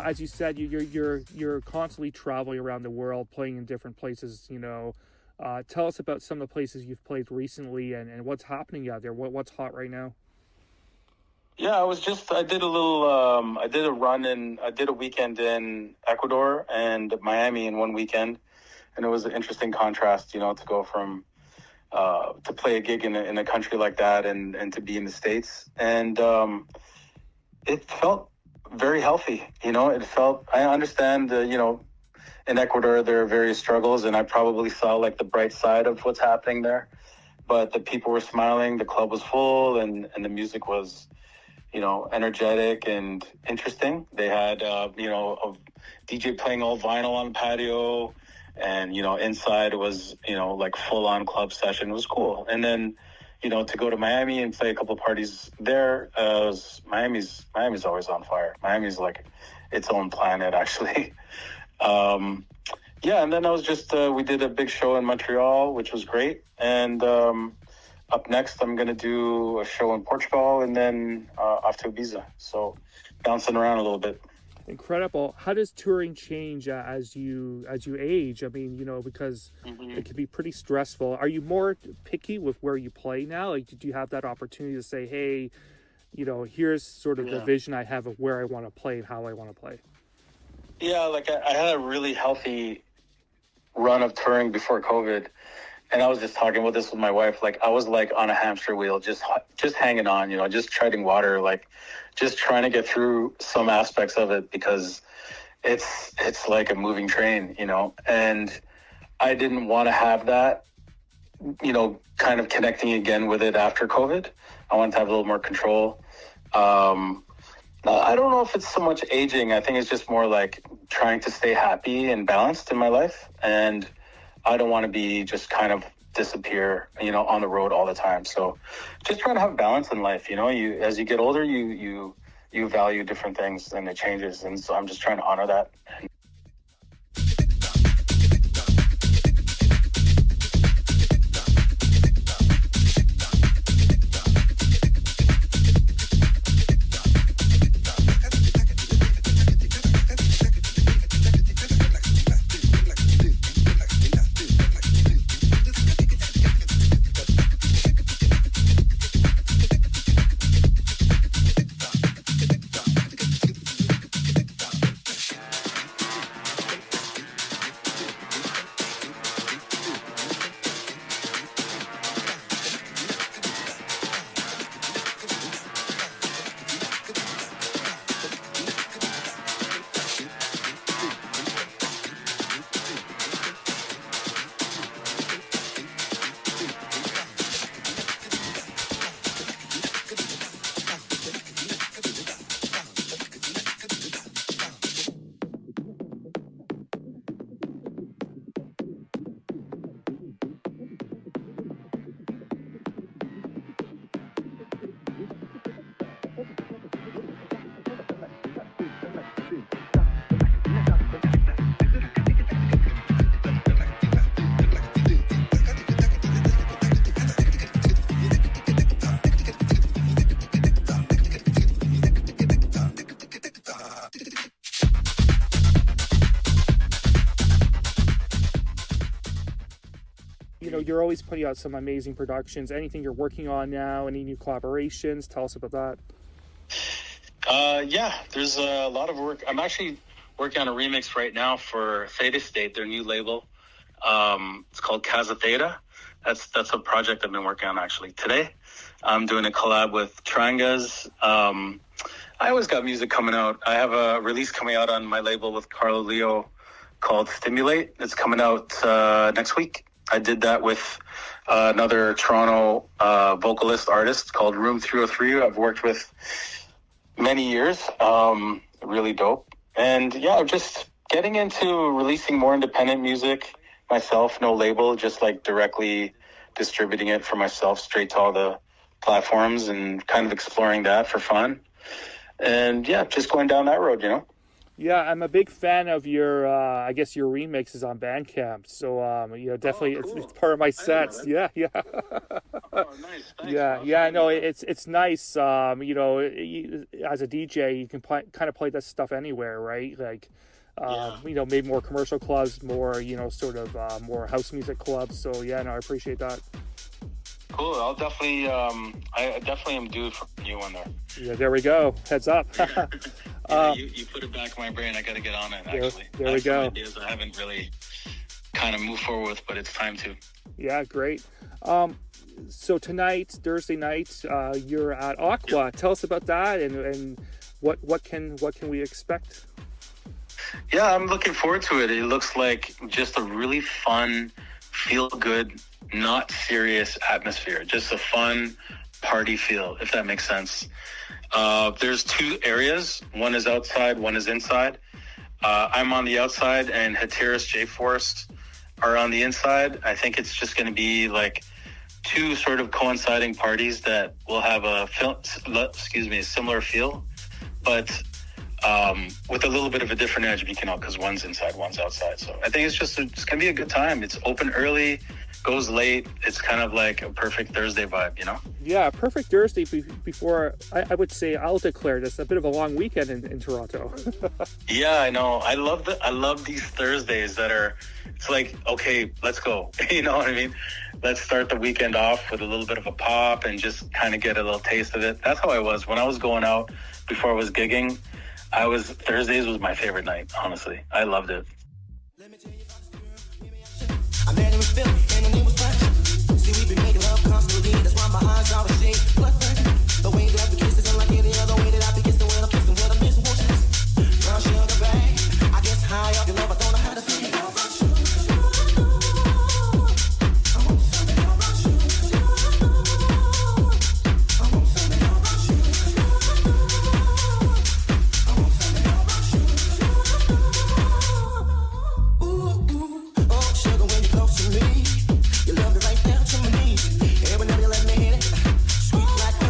As you said, you're constantly traveling around the world, playing in different places. You know, tell us about some of the places you've played recently and what's happening out there. What's hot right now? Yeah, I did a little, I did a weekend in Ecuador and Miami in one weekend. And it was an interesting contrast, to go from, to play a gig in a country like that and to be in the States. And it felt very healthy, I understand, in Ecuador, there are various struggles, and I probably saw like the bright side of what's happening there. But the people were smiling, the club was full, and the music was, energetic and interesting. They had, a DJ playing all vinyl on the patio, and, inside was, like full on club session. It was cool. And then, to go to Miami and play a couple of parties there, Miami's always on fire. Miami's like its own planet, actually. And then I was just, we did a big show in Montreal, which was great. And up next, I'm going to do a show in Portugal and then off to Ibiza. So bouncing around a little bit. Incredible. How does touring change as you age? I mean, because it can be pretty stressful. Are you more picky with where you play now? Like, did you have that opportunity to say, hey, here's sort of the vision I have of where I want to play and how I want to play? Yeah, like I had a really healthy run of touring before COVID. And I was just talking about this with my wife. Like, I was like on a hamster wheel, just hanging on, just treading water, like just trying to get through some aspects of it because it's like a moving train, and I didn't want to have that, kind of connecting again with it after COVID. I wanted to have a little more control. I don't know if it's so much aging. I think it's just more like trying to stay happy and balanced in my life. And I don't want to be just kind of disappear, on the road all the time. So just trying to have balance in life. As you get older, you value different things and it changes. And so I'm just trying to honor that. You're always putting out some amazing productions. Anything you're working on now? Any new collaborations? Tell us about that. Yeah, there's a lot of work. I'm actually working on a remix right now for Theta State, their new label. It's called Casa Theta. That's a project I've been working on actually today. I'm doing a collab with Trangas. I always got music coming out. I have a release coming out on my label with Carlo Leo called Stimulate. It's coming out next week. I did that with another Toronto vocalist artist called Room 303. I've worked with many years. Really dope. And yeah, just getting into releasing more independent music myself, no label, just like directly distributing it for myself straight to all the platforms and kind of exploring that for fun. And yeah, just going down that road, Yeah, I'm a big fan of your, I guess your remixes on Bandcamp. So, definitely, cool. it's part of my sets. Yeah. Oh, nice. Thanks. Yeah. No, it's nice. As a DJ, you can kind of play that stuff anywhere, right? Like, maybe more commercial clubs, more, sort of more house music clubs. So, yeah, no, I appreciate that. Cool. I'll definitely, I definitely am due for a new one there. Yeah, there we go. Heads up. You put it back in my brain. I got to get on it, actually. There we go. Some ideas I haven't really kind of moved forward with, but it's time to. Yeah, great. So tonight, Thursday night, you're at Aqua. Yep. Tell us about that and what can we expect? Yeah, I'm looking forward to it. It looks like just a really fun, feel-good, not serious atmosphere. Just a fun party feel, if that makes sense. There's two areas. One is outside, one is inside. I'm on the outside, and Hatiris J-Force are on the inside. I think it's just going to be like two sort of coinciding parties that will have a similar feel, but with a little bit of a different edge, because one's inside, one's outside. So I think it's going to be a good time. It's open early, goes late. It's kind of like a perfect Thursday vibe, Yeah, perfect Thursday before, I would say, I'll declare this a bit of a long weekend in Toronto. Yeah, I know. I love these Thursdays that are, it's like, okay, let's go. You know what I mean? Let's start the weekend off with a little bit of a pop and just kind of get a little taste of it. That's how I was when I was going out before I was gigging. Thursdays was my favorite night, honestly. I loved it. I met him in Philly, and the name was Punch. See, we've been making love constantly. That's why my eyes are the shade. The way that I be kissing, unlike any other way that I be kissing when I'm kissing, when I'm missing motions. Brown sugar, babe. I guess high off your love, I don't know how to feel. Like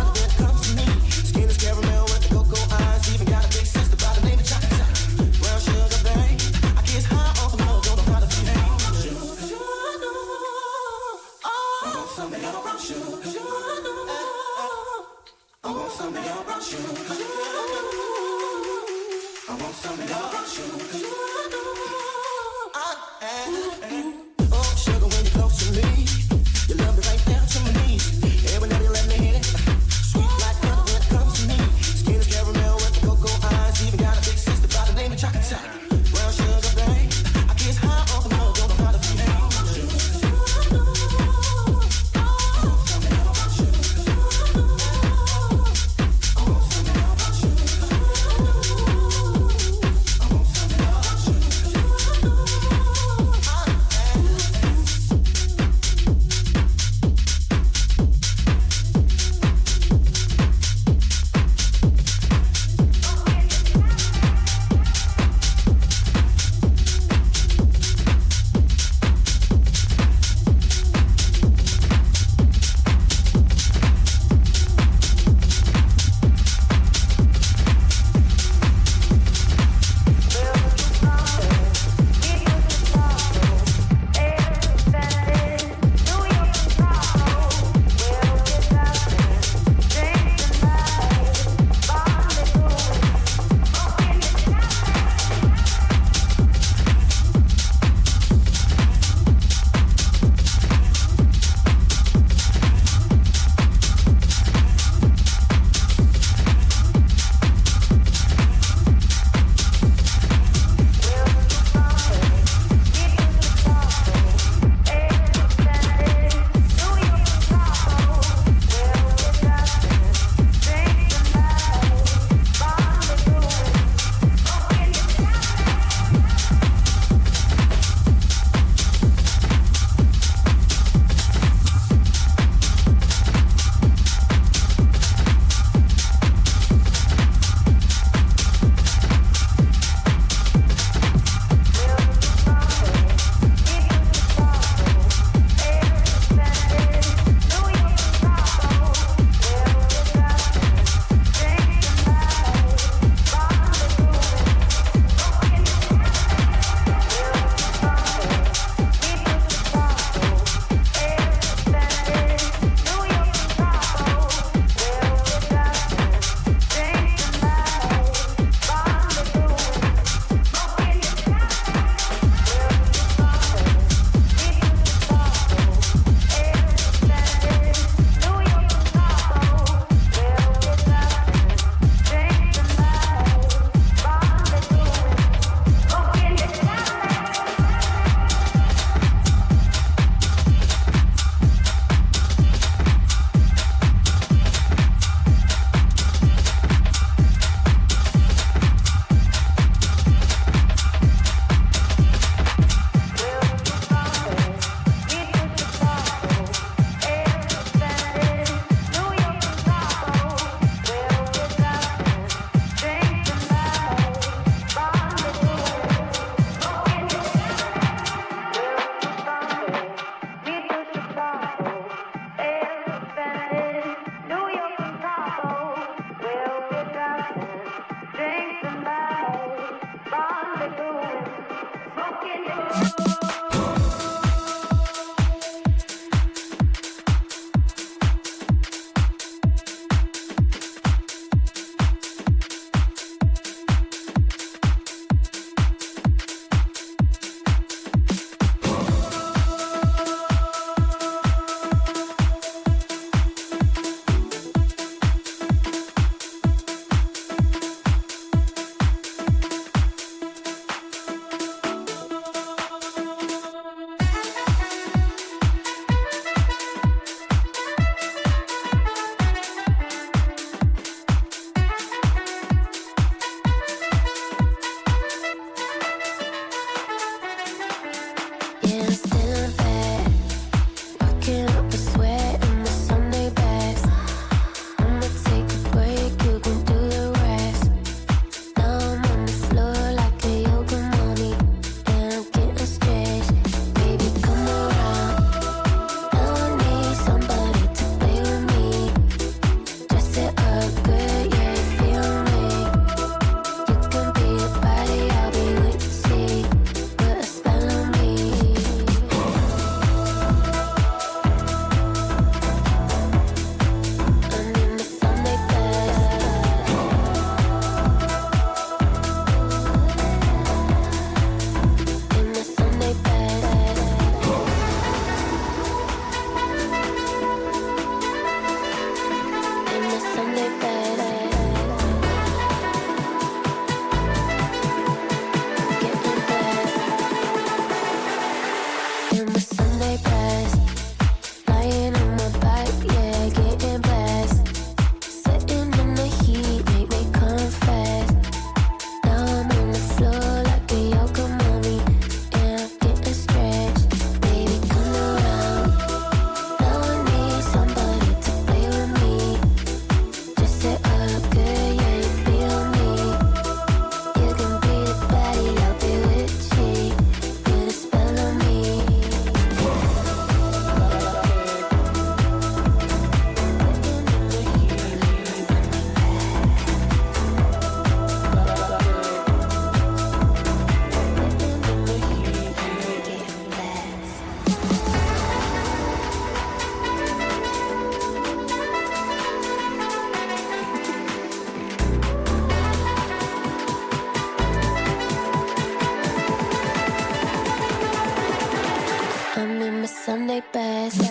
Sunday best.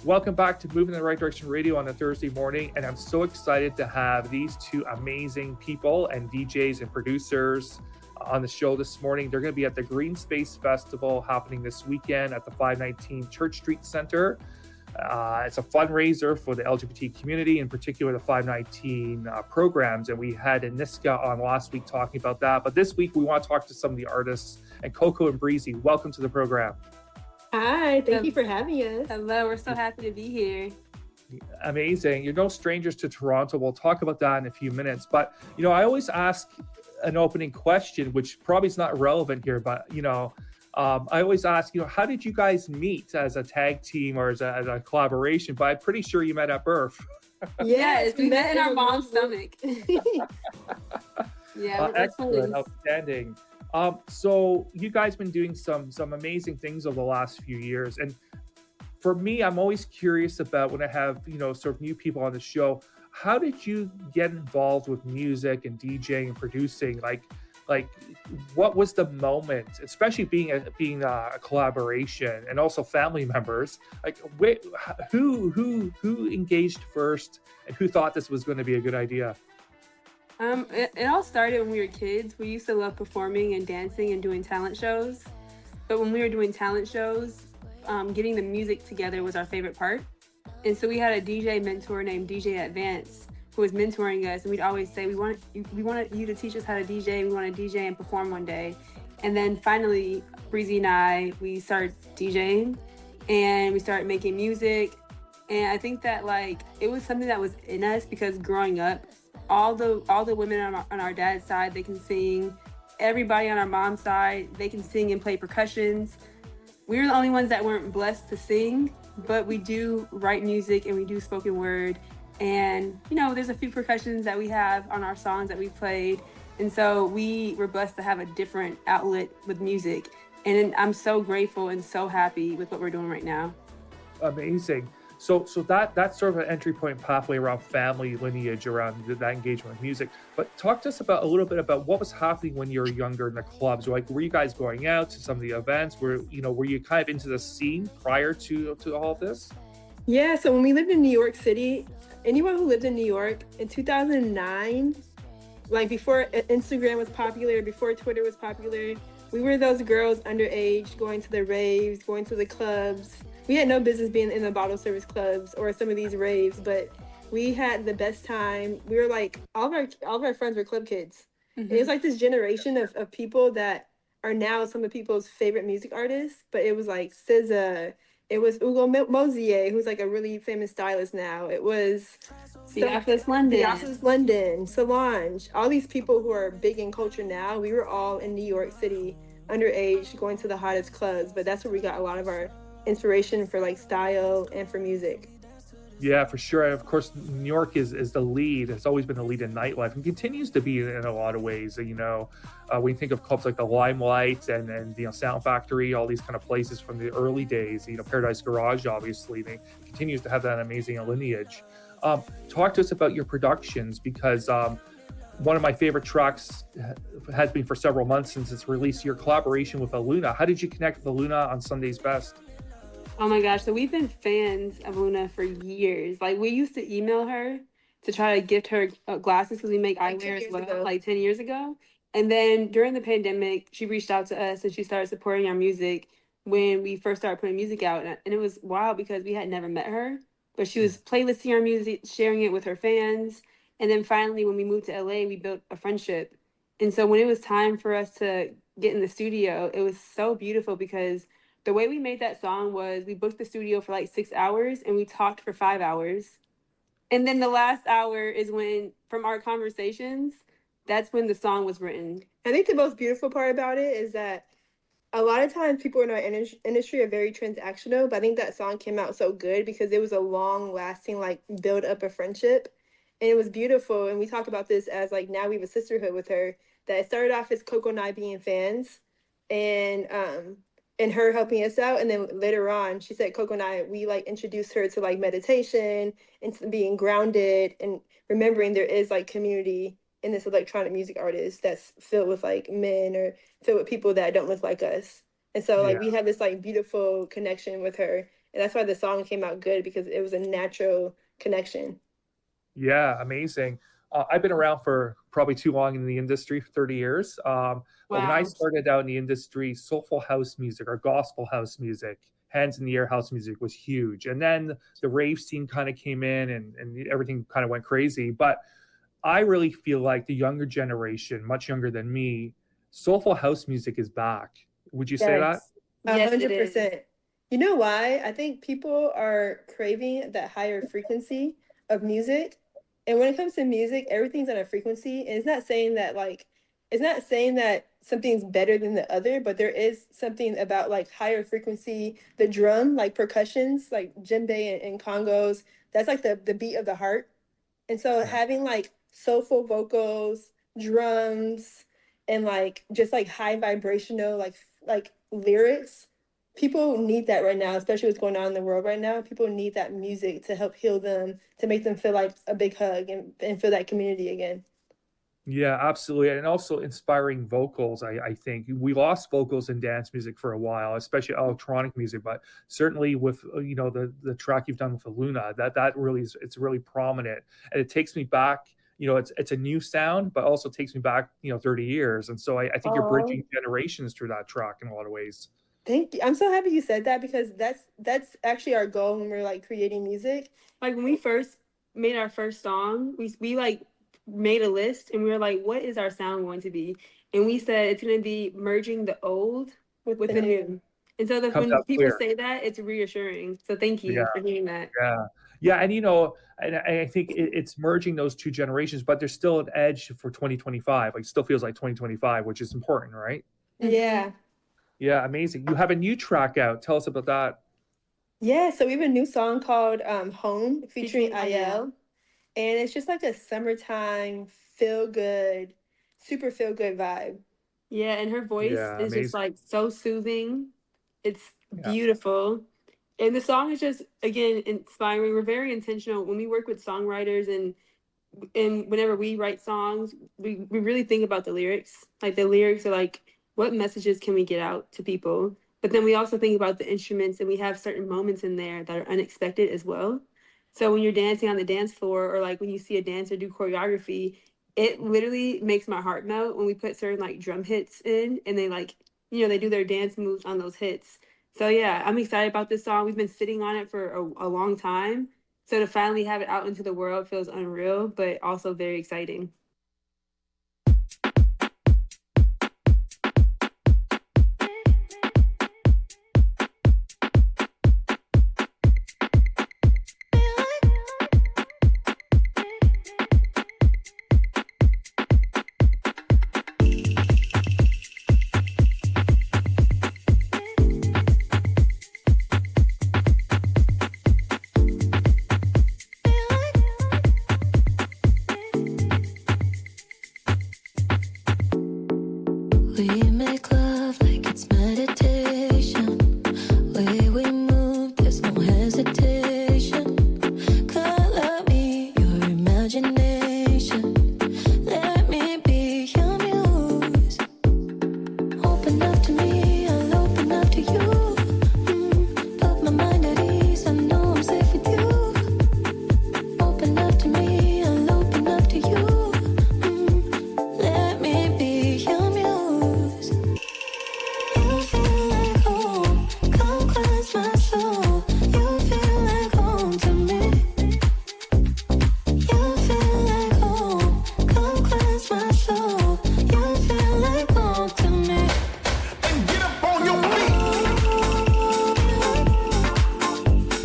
Welcome back to Moving in the Right Direction Radio on a Thursday morning, and I'm so excited to have these two amazing people and DJs and producers on the show this morning. They're going to be at the Green Space Festival happening this weekend at the 519 Church Street Center. It's a fundraiser for the LGBT community, in particular the 519 programs, and we had Aniska on last week talking about that. But this week we want to talk to some of the artists, and COCO and BREEZY, welcome to the program. Hi, thank you for having us. Hello, we're so happy to be here. Amazing. You're no strangers to Toronto. We'll talk about that in a few minutes. But, I always ask an opening question, which probably is not relevant here, but, I always ask, how did you guys meet as a tag team or as a collaboration? But I'm pretty sure you met at birth. Yes, we met in our mom's stomach. Yeah, excellent, outstanding. So you guys been doing some amazing things over the last few years. And for me, I'm always curious about when I have, sort of new people on the show, how did you get involved with music and DJing and producing? Like what was the moment, especially being a collaboration and also family members? Like, who engaged first, and who thought this was going to be a good idea? It all started when we were kids. We used to love performing and dancing and doing talent shows. But when we were doing talent shows, getting the music together was our favorite part. And so we had a DJ mentor named DJ Advance who was mentoring us, and we'd always say, we want you to teach us how to DJ. We want to DJ and perform one day. And then finally, BREEZY and I, we started DJing and we started making music. And I think that it was something that was in us because growing up, all the women on our dad's side, they can sing. Everybody on our mom's side, they can sing and play percussions. We were the only ones that weren't blessed to sing. but we do write music and we do spoken word. And, you know, there's a few percussions that we have on our songs that we played. And so we were blessed to have a different outlet with music. And I'm so grateful and so happy with what we're doing right now. Amazing. So that's sort of an entry point pathway around family lineage, around that engagement with music. But talk to us about a little bit about what was happening when you were younger in the clubs. Like, were you guys going out to some of the events? Were you kind of into the scene prior to all of this? Yeah, so when we lived in New York City, anyone who lived in New York in 2009, like before Instagram was popular, before Twitter was popular, we were those girls underage going to the raves, going to the clubs. We had no business being in the bottle service clubs or some of these raves, but we had the best time. We were like, all of our friends were club kids. And it was like this generation of people that are now some of people's favorite music artists. But it was like SZA, it was Ugo Mosier, who's like a really famous stylist now. It was Theophilus London, Solange, all these people who are big in culture now. We were all in New York City, underage, going to the hottest clubs. But that's where we got a lot of our inspiration for like style and for music. Yeah, for sure. And of course, New York is the lead. It's always been the lead in nightlife and continues to be in a lot of ways. When you think of clubs like the Limelight and Sound Factory, all these kind of places from the early days, Paradise Garage, obviously, they continues to have that amazing lineage. Talk to us about your productions, because one of my favorite tracks has been for several months since its release, your collaboration with Aluna. How did you connect with Aluna on Sunday's Best? Oh my gosh, so we've been fans of Luna for years. Like, we used to email her to try to gift her glasses because we make eyewear as well, like 10 years ago. And then during the pandemic, she reached out to us and she started supporting our music when we first started putting music out. And it was wild because we had never met her, but she was playlisting our music, sharing it with her fans. And then finally, when we moved to LA, we built a friendship. And so when it was time for us to get in the studio, it was so beautiful because the way we made that song was we booked the studio for like 6 hours and we talked for 5 hours. And then the last hour is when, from our conversations, that's when the song was written. I think the most beautiful part about it is that a lot of times people in our industry are very transactional, but I think that song came out so good because it was a long lasting, like, build up a friendship. And it was beautiful. And we talk about this as like, now we have a sisterhood with her, that it started off as COCO and I being fans and her helping us out. And then later on, she said COCO and I, we like introduced her to like meditation and to being grounded and remembering there is like community in this electronic music artist that's filled with like men or filled with people that don't look like us. And so like we have this like beautiful connection with her. And that's why the song came out good, because it was a natural connection. Yeah, amazing. I've been around for probably too long in the industry, for 30 years. But when I started out in the industry, soulful house music or gospel house music, hands in the air house music was huge. And then the rave scene kind of came in and everything kind of went crazy. But I really feel like the younger generation, much younger than me, soulful house music is back. Would you say that? Yes, 100%. You know why? I think people are craving that higher frequency of music. And when it comes to music, everything's on a frequency. And it's not saying that something's better than the other, but there is something about like higher frequency, the drum, like percussions, like djembe and congos, that's like the beat of the heart. And so having like soulful vocals, drums, and like just like high vibrational, like lyrics, people need that right now, especially what's going on in the world right now. People need that music to help heal them, to make them feel like a big hug and feel that community again. Yeah, absolutely. And also inspiring vocals. I think we lost vocals in dance music for a while, especially electronic music, but certainly with, the track you've done with Aluna, that really is, it's really prominent. And it takes me back, it's a new sound, but also takes me back, 30 years. And so I think you're bridging generations through that track in a lot of ways. Thank you. I'm so happy you said that, because that's actually our goal when we're like creating music. Like when we first made our first song, we like made a list and we were like, what is our sound going to be? And we said it's going to be merging the old with the new. And so when people say that, it's reassuring. So thank you for hearing that. Yeah. And I think it's merging those two generations, but there's still an edge for 2025. Like, it still feels like 2025, which is important, right? Yeah. Yeah, amazing. You have a new track out. Tell us about that. Yeah, so we have a new song called Home featuring Featuring IL. IL. And it's just like a summertime feel good, super feel good vibe. Yeah, and her voice Yeah, is just amazing. like so soothing. It's Yeah. beautiful. And the song is just again inspiring. We're very intentional when we work with songwriters and whenever we write songs, we really think about the lyrics. Like the lyrics are like, what messages can we get out to people? But then we also think about the instruments and we have certain moments in there that are unexpected as well. So when you're dancing on the dance floor or like when you see a dancer do choreography, it literally makes my heart melt when we put certain like drum hits in and they like, they do their dance moves on those hits. So yeah, I'm excited about this song. We've been sitting on it for a long time. So to finally have it out into the world feels unreal, but also very exciting. We make love like it's meditation. Way we move, there's no hesitation. Color me your imagination. Let me be your muse. Open up to me, I'll open up to you. Put my mind at ease, I know I'm safe with you. Open up to me, I'll open up to you. Let me be your muse. You feel like home, come cleanse my soul. You feel like home to me. You feel like home, come cleanse my soul. You feel like home to me. And get up on your feet.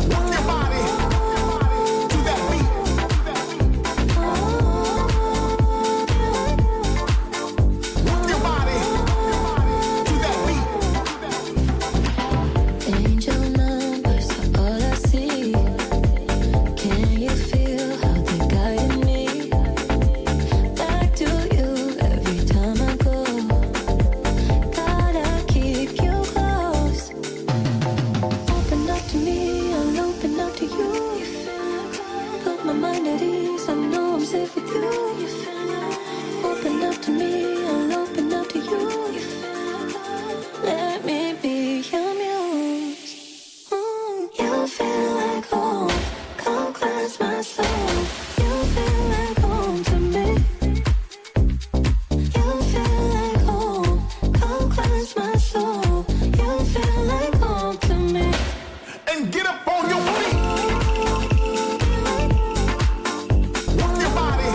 Rock your body to that beat. Rock your body to that beat. Angel numbers are all I see. Can you feel how they guide me? Back to you every time I go. Gotta keep you close. Open up to me, I'll open up to you. Put my mind at ease, I know I'm safe with you. Open up to me, I'll open up to you. Let me be your muse. You feel like home, come cleanse my soul. You feel like home to me. You feel like home, come cleanse my soul. You feel like home to me. And get up on your feet. Rock your body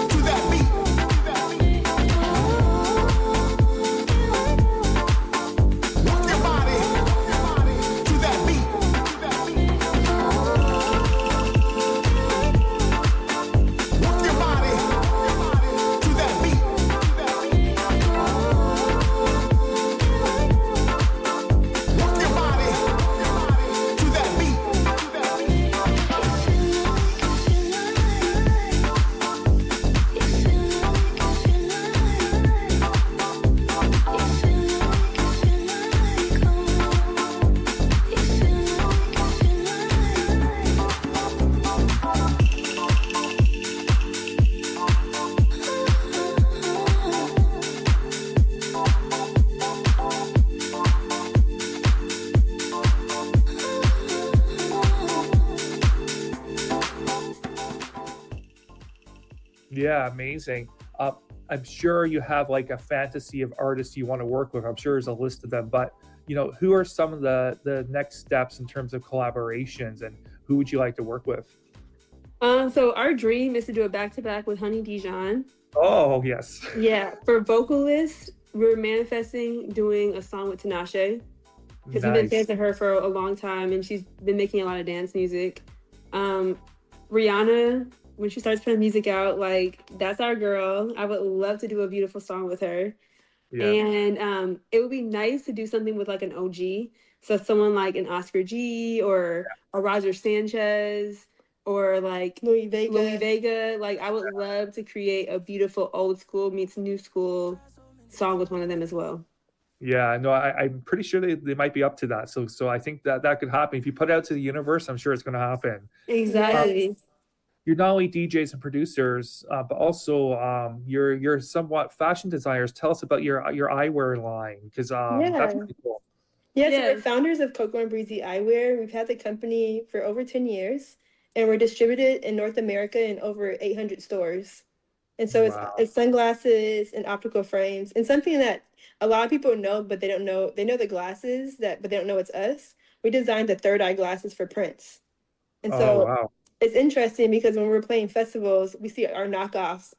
to that beat. Rock your body to that beat. Rock your body to that beat. Rock your body to that beat. Yeah, amazing. I'm sure you have like a fantasy of artists you want to work with. I'm sure there's a list of them, but who are some of the next steps in terms of collaborations, and who would you like to work with? So our dream is to do a back-to-back with Honey Dijon. Oh, yes. Yeah, for vocalists, we're manifesting doing a song with Tinashe because we've been fans of her for a long time, and she's been making a lot of dance music. Rihanna, when she starts putting music out, like that's our girl. I would love to do a beautiful song with her. Yeah. And it would be nice to do something with like an OG. So someone like an Oscar G or a Roger Sanchez or like Louis Vega. Like I would love to create a beautiful old school meets new school song with one of them as well. Yeah, no, I'm pretty sure they might be up to that. So I think that could happen. If you put it out to the universe, I'm sure it's going to happen. Exactly. You're not only DJs and producers, but also you're somewhat fashion designers. Tell us about your eyewear line, because that's pretty cool. Yeah, so we're founders of COCO and BREEZY Eyewear. We've had the company for over 10 years, and we're distributed in North America in over 800 stores. And so it's sunglasses and optical frames, and something that a lot of people know, but they don't know. They know the glasses, but they don't know it's us. We designed the third eye glasses for Prince. And so it's interesting because when we're playing festivals, we see our knockoffs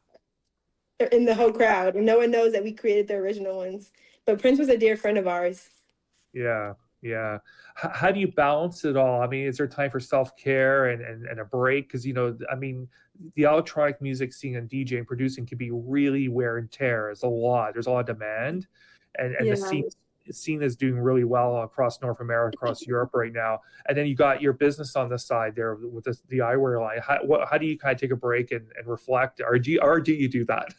in the whole crowd, and no one knows that we created the original ones. But Prince was a dear friend of ours. Yeah. How do you balance it all? I mean, is there time for self-care and a break? Because, I mean, the electronic music scene and DJ and producing can be really wear and tear. There's a lot of demand, and the scene is doing really well across North America, across Europe right now. And then you got your business on the side there with the eyewear line. How do you kind of take a break and reflect, or do you do that?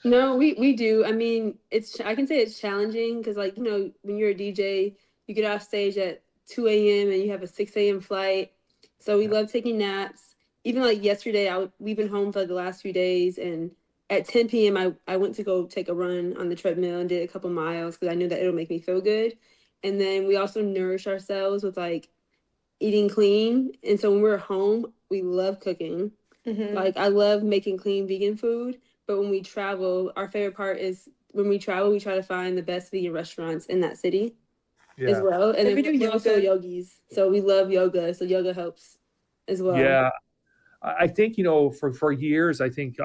No, we do. I mean, I can say it's challenging because, like, when you're a DJ, you get off stage at 2 a.m. and you have a 6 a.m. flight. So we love taking naps. Even like yesterday, we've been home for like the last few days, and at 10 p.m. I went to go take a run on the treadmill and did a couple miles because I knew that it'll make me feel good. And then we also nourish ourselves with like eating clean. And so when we're home, we love cooking. Mm-hmm. Like I love making clean vegan food. But when we travel, our favorite part is when we travel, we try to find the best vegan restaurants in that city as well. And then we're also yogis. So we love yoga. So yoga helps as well. Yeah. I think, for years, I think,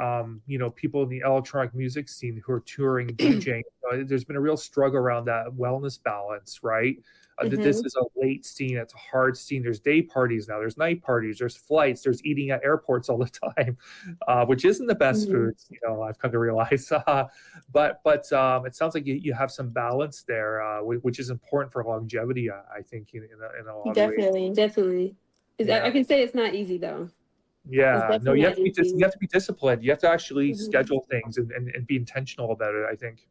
people in the electronic music scene who are touring, DJing, there's been a real struggle around that wellness balance, right? This is a late scene. It's a hard scene. There's day parties now. There's night parties. There's flights. There's eating at airports all the time, which isn't the best foods, I've come to realize. But it sounds like you have some balance there, which is important for longevity, I think, in a lot of ways. Definitely. I can say it's not easy, though. Yeah, no, you have to be disciplined. You have to actually schedule things and be intentional about it, I think.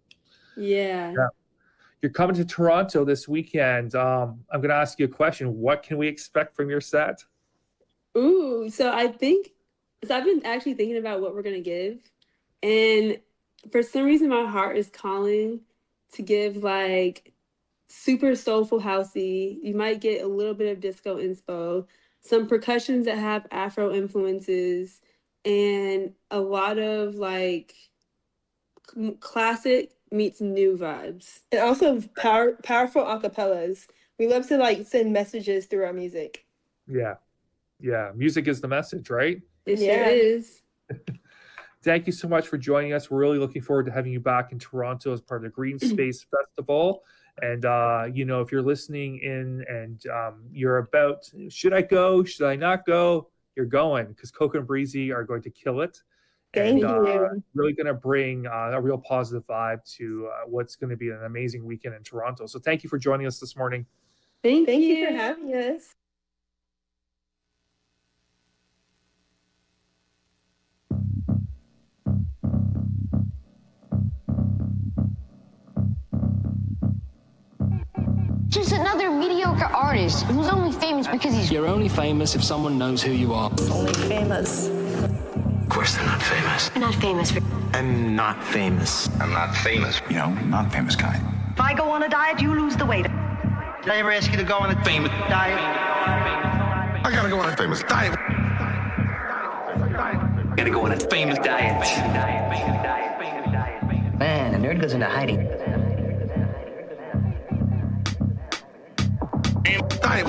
Yeah. You're coming to Toronto this weekend. I'm going to ask you a question. What can we expect from your set? Ooh, so I've been actually thinking about what we're going to give. And for some reason, my heart is calling to give like super soulful housey. You might get a little bit of disco inspo, some percussions that have Afro influences, and a lot of like classic meets new vibes. And also powerful acapellas. We love to like send messages through our music. Yeah. Music is the message, right? It sure is. Thank you so much for joining us. We're really looking forward to having you back in Toronto as part of the Green Space Festival. And, if you're listening in and you're about, should I go? Should I not go? You're going, because COCO and BREEZY are going to kill it. Thank you. Really going to bring a real positive vibe to what's going to be an amazing weekend in Toronto. So thank you for joining us this morning. Thank you for having us. Just another mediocre artist who's only famous because he's... You're only famous if someone knows who you are. Only famous. Of course they're not famous. Not famous for... I'm not famous. I'm not famous. Not famous guy. If I go on a diet, you lose the weight. Did I ever ask you to go on a famous diet? I gotta go on a famous diet. Gotta go on a famous diet. Man, a nerd goes into hiding. Diet.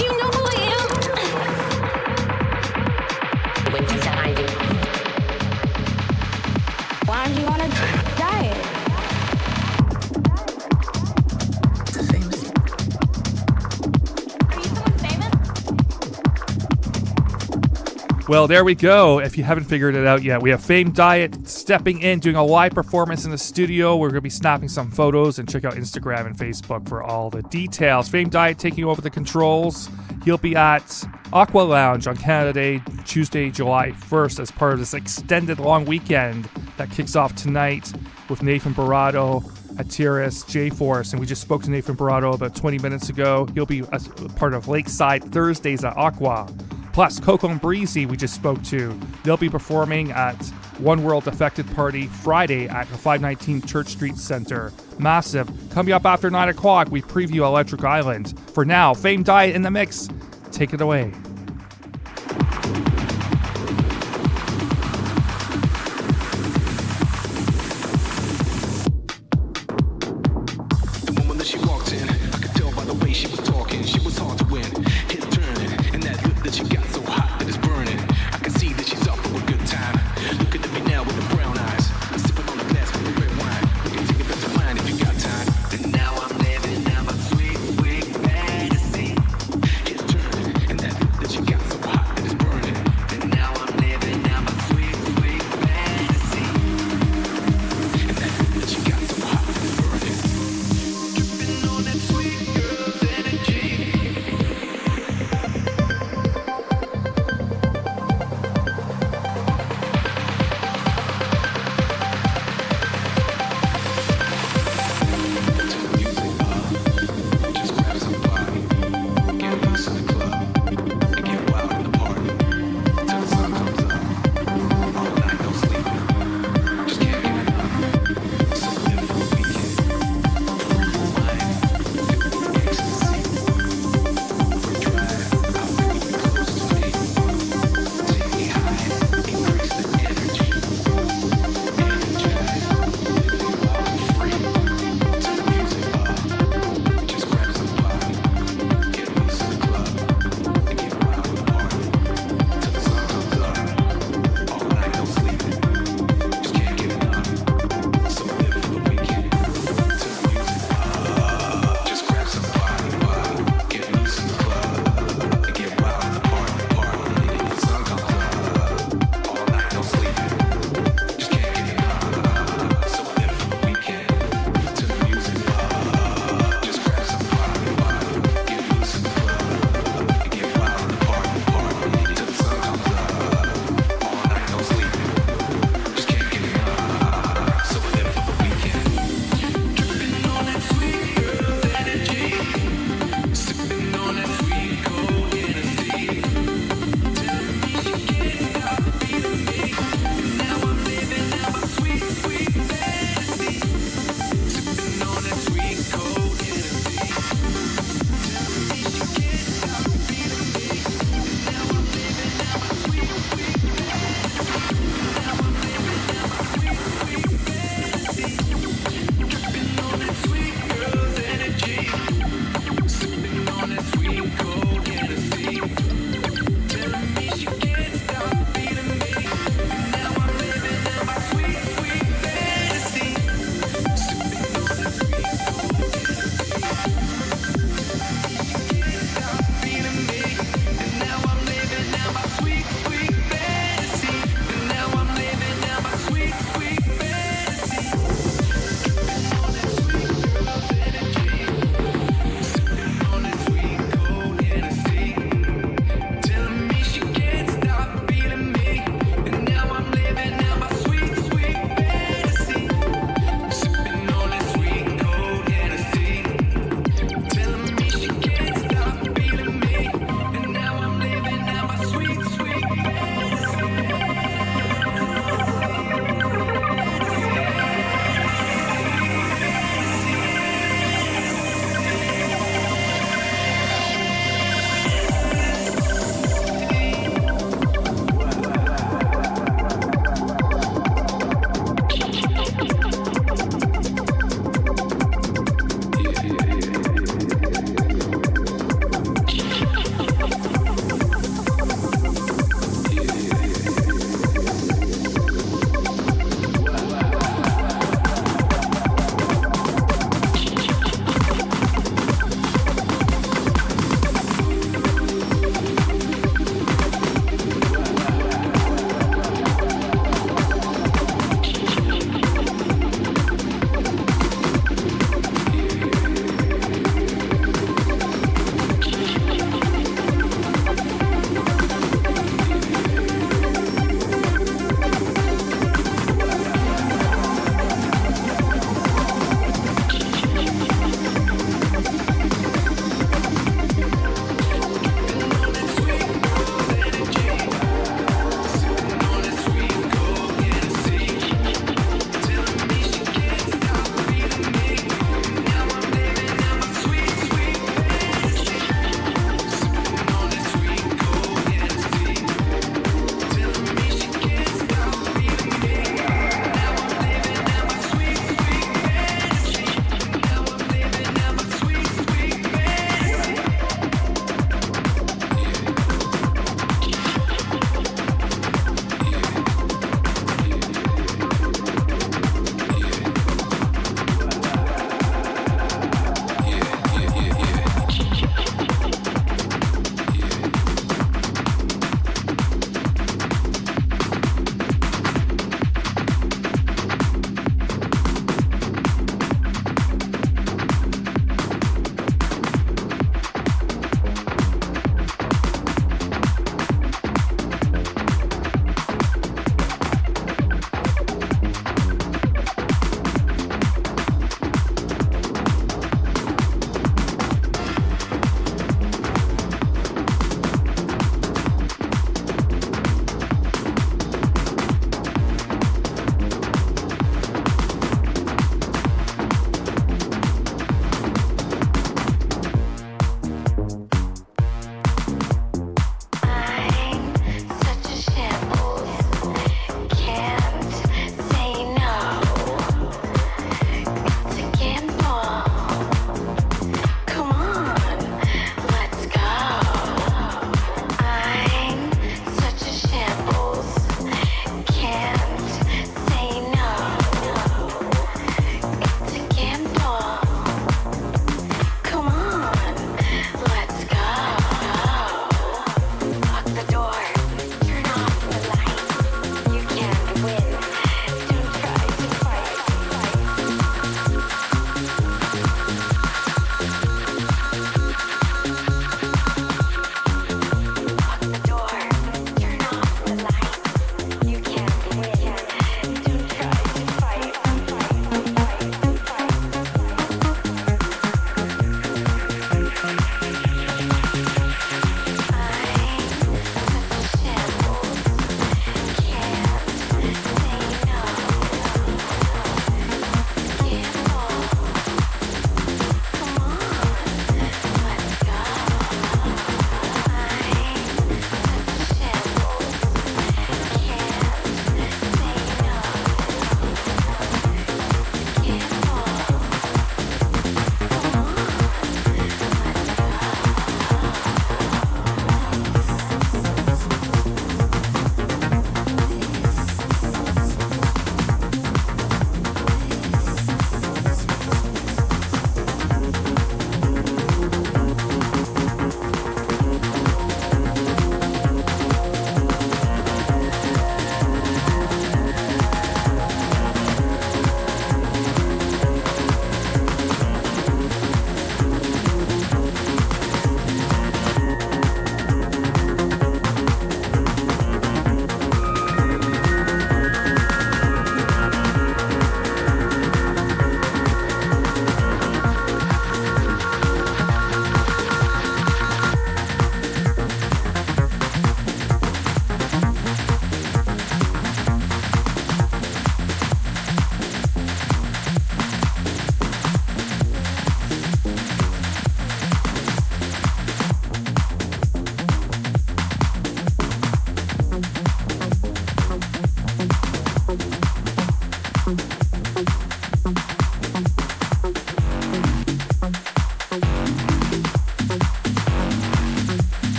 You know who I am? Went into hiding. Why do you want to diet? Are you someone famous? Well, there we go. If you haven't figured it out yet, we have Fame Diet stepping in, doing a live performance in the studio. We're going to be snapping some photos, and check out Instagram and Facebook for all the details. Fame Diet taking over the controls. He'll be at Aqua Lounge on Canada Day, Tuesday, July 1st, as part of this extended long weekend that kicks off tonight with Nathan Barato, Atiris, J-Force, and we just spoke to Nathan Barato about 20 minutes ago. He'll be as part of Lakeside Thursdays at Aqua. Plus, COCO and BREEZY we just spoke to. They'll be performing at One World Affected Party Friday at the 519 Church Street Center. Massive. Coming up after 9 o'clock, we preview Electric Island. For now, Fame Diet in the mix. Take it away. Now I'm living out my sweet, sweet fantasy. Here's turning, and that look that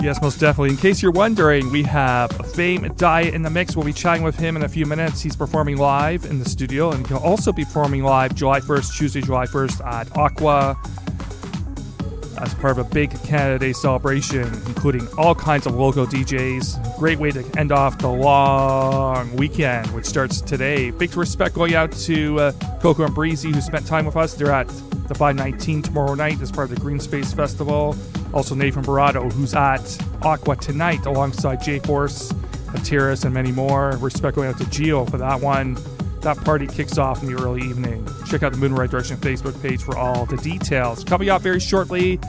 Yes, most definitely. In case you're wondering, we have Fame Diet in the mix. We'll be chatting with him in a few minutes. He's performing live in the studio, and he'll also be performing live Tuesday, July 1st at Aqua as part of a big Canada Day celebration, including all kinds of local DJs. Great way to end off the long weekend, which starts today. Big respect going out to COCO and BREEZY, who spent time with us. They're at the 519 tomorrow night as part of the Green Space Festival. Also NATHAN Barato, who's at Aqua tonight alongside J-Force, Atiris, and many more. Respect going out to Geo for that one. That party kicks off in the early evening. Check out the Moon Right Direction Facebook page for all the details. Coming up very shortly,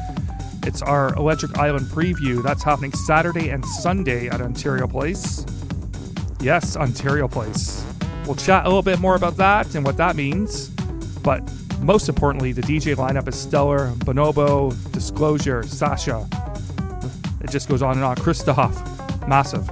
it's our Electric Island preview. That's happening Saturday and Sunday at Ontario Place. Yes, Ontario Place. We'll chat a little bit more about that and what that means. But most importantly, the DJ lineup is stellar. Bonobo, Disclosure, Sasha. It just goes on and on. Christoph, massive.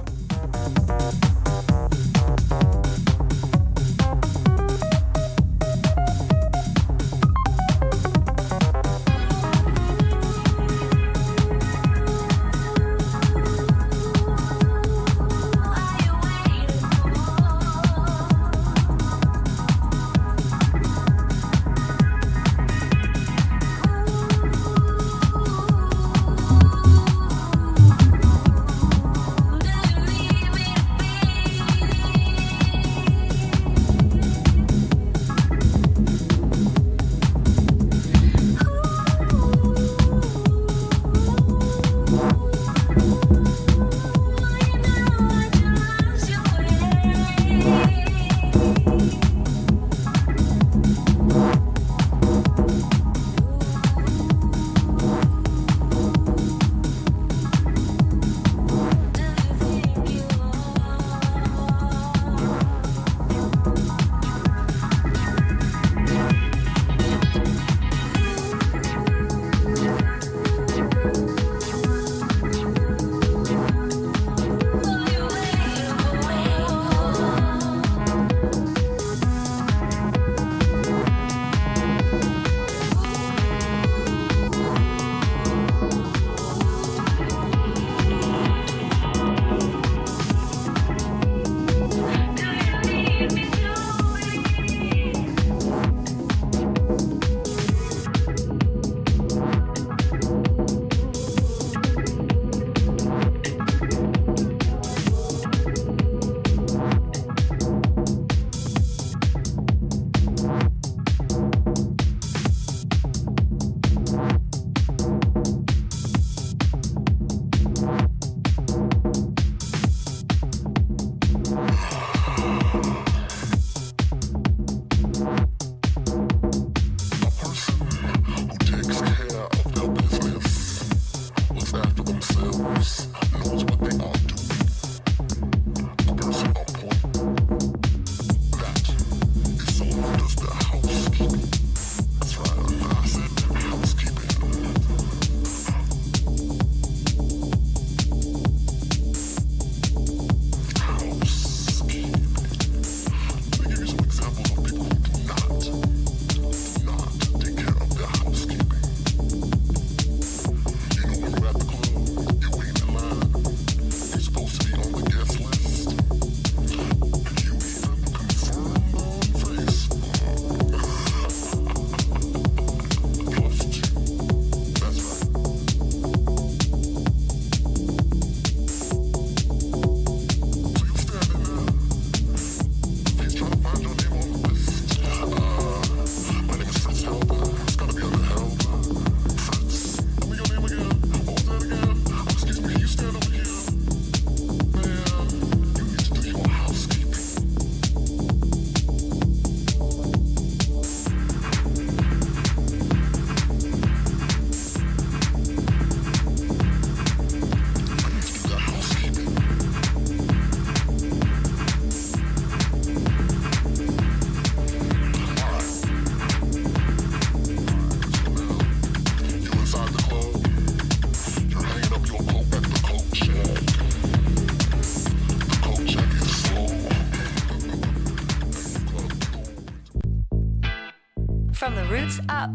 From the roots up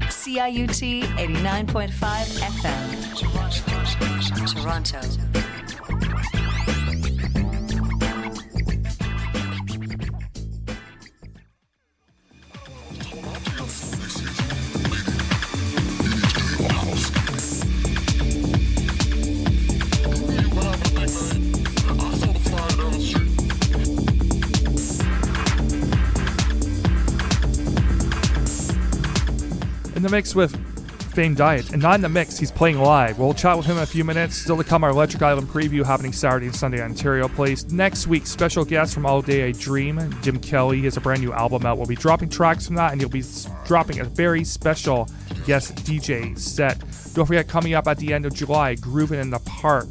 CIUT 89.5 FM. Toronto. In the mix with Fame Diet, and not in the mix, he's playing live. We'll chat with him in a few minutes. Still to come, our Electric Island preview happening Saturday and Sunday at Ontario Place. Next week, special guest from All Day I Dream, Jim Kelly. He has a brand new album out. We'll be dropping tracks from that, and he'll be dropping a very special guest DJ set. Don't forget, coming up at the end of July, Groovin' in the Park.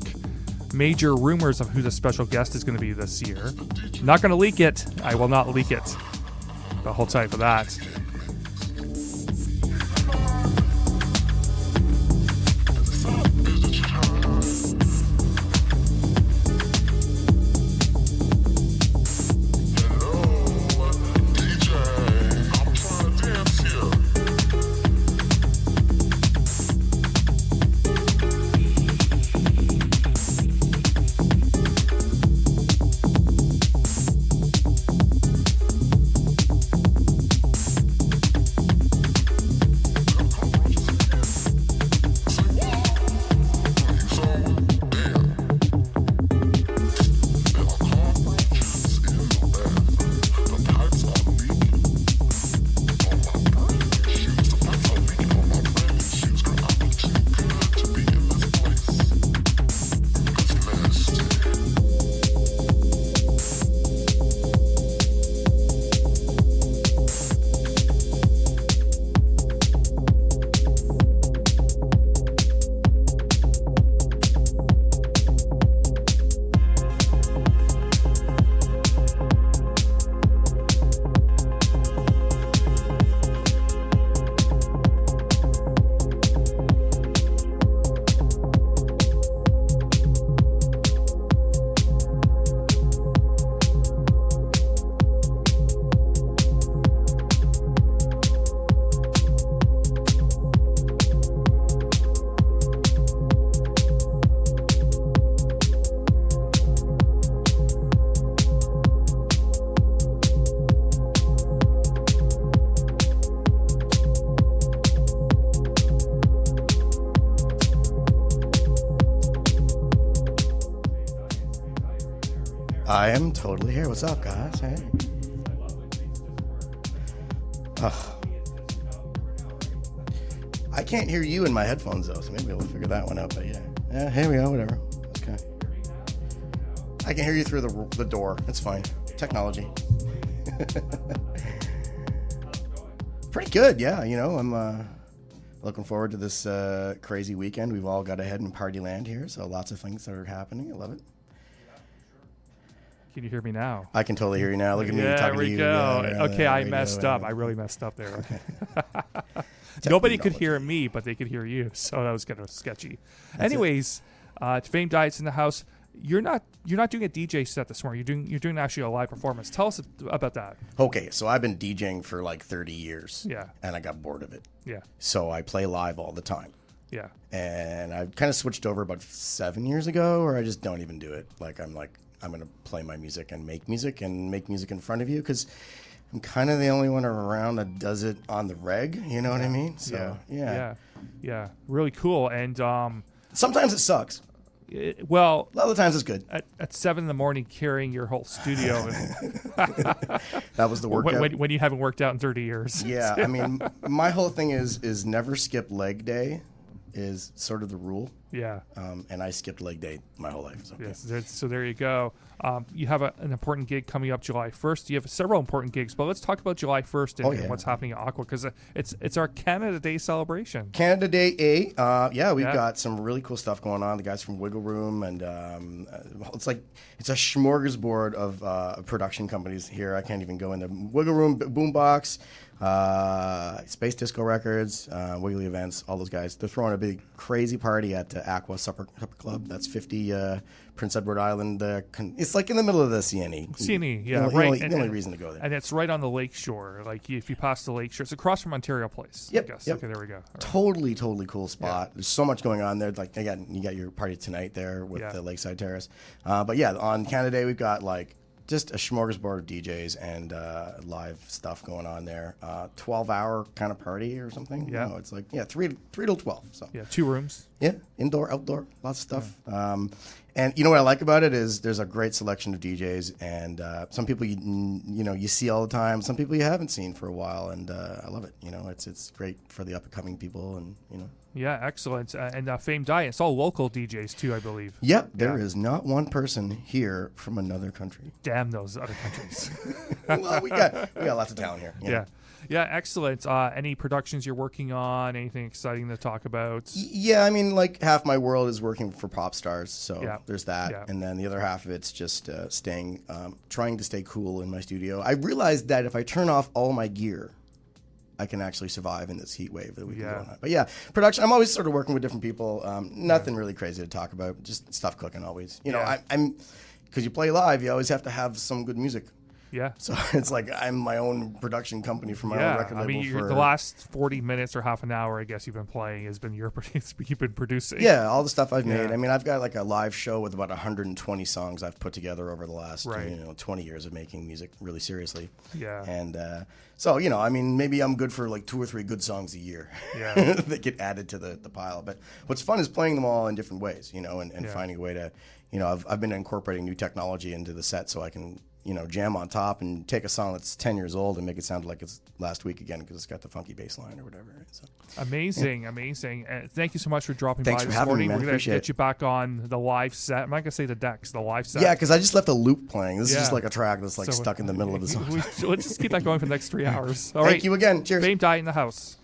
Major rumors of who the special guest is going to be this year. Not going to leak it. I will not leak it. But hold tight for that. I am totally here. What's up, guys? Hey. I can't hear you in my headphones, though, so maybe we'll figure that one out. But yeah, here we go. Whatever. Okay. I can hear you through the door. It's fine. Technology. Pretty good, yeah. You know, I'm looking forward to this crazy weekend. We've all got to head in party land here, so lots of things that are happening. I love it. Can you hear me now? I can totally hear you now. Look at me talking to you. There we go. Yeah, okay, I messed up. I really messed up there. Nobody could hear me, but they could hear you, so that was kind of sketchy. Anyways, Fame Diet's in the house. You're not doing a DJ set this morning. You're doing actually a live performance. Tell us about that. Okay, so I've been DJing for like 30 years. Yeah. And I got bored of it. Yeah. So I play live all the time. Yeah. And I kind of switched over about 7 years ago, or I just don't even do it. I'm going to play my music and make music in front of you, because I'm kind of the only one around that does it on the reg. You know what I mean? So, yeah. Really cool. And sometimes it sucks. Well, other times it's good. At 7 a.m, carrying your whole studio. That was the workout. When you haven't worked out in 30 years. Yeah, I mean, my whole thing is never skip leg day is sort of the rule. Yeah. And I skipped leg day my whole life. So, yes, so there you go. You have an important gig coming up July 1st. You have several important gigs, but let's talk about July 1st and what's happening at Aqua, because it's our Canada Day celebration. Canada Day A. We've got some really cool stuff going on. The guys from Wiggle Room, and it's a smorgasbord of production companies here. I can't even go in there. Wiggle Room, Boombox, Space Disco Records, Wiggly Events, all those guys. They're throwing a big crazy party at Aqua Supper Club. That's 50 Prince Edward Island. It's like in the middle of the CNE. CNE, yeah, the right. The only reason to go there. And it's right on the lake shore. Like if you pass the lake shore, it's across from Ontario Place. Yep. I guess. Yep. Okay, there we go. All right. Totally cool spot. There's so much going on there. Like again, you got your party tonight there with the Lakeside Terrace. But yeah, on Canada Day we've got like just a smorgasbord of DJs and live stuff going on there. 12-hour kind of party or something. Yeah. No, it's like 3 till 12. So yeah, 2 rooms. Yeah, indoor, outdoor, lots of stuff. And you know what I like about it is there's a great selection of DJs, and some people you see all the time, some people you haven't seen for a while, and I love it. You know, it's great for the up and coming people, and you know. Yeah, excellent. And Fame Diet, it's all local DJs too, I believe. Yep, there is not one person here from another country. Damn those other countries. Well, we got lots of talent here. Yeah. Yeah, excellent. Any productions you're working on? Anything exciting to talk about? Yeah, I mean, like half my world is working for pop stars, so there's that, Yeah. and then the other half of it's just trying to stay cool in my studio. I realized that if I turn off all my gear, I can actually survive in this heat wave that we've been going on. But yeah, production. I'm always sort of working with different people. Nothing really crazy to talk about. Just stuff cooking always. You know, I'm because you play live, you always have to have some good music. Yeah. So it's like I'm my own production company for my own record label. I mean, the last 40 minutes or half an hour, I guess you've been playing has been you've been producing. Yeah, all the stuff I've made. I mean, I've got like a live show with about 120 songs I've put together over the last 20 years of making music really seriously. Yeah. And so, you know, I mean, maybe I'm good for like 2 or 3 good songs a year that get added to the pile. But what's fun is playing them all in different ways, you know, and finding a way to, you know, I've been incorporating new technology into the set so I can, you know, jam on top and take a song that's 10 years old and make it sound like it's last week again because it's got the funky bass line or whatever. So, amazing. Thank you so much for dropping by this me, morning. man. We're going to get you back on the live set. I'm not going to say the decks, the live set. Yeah, because I just left a loop playing. This is just like a track that's like stuck in the middle of the song. Let's just keep that going for the next 3 hours. All Thank you again. Cheers. Fame Diet in the house.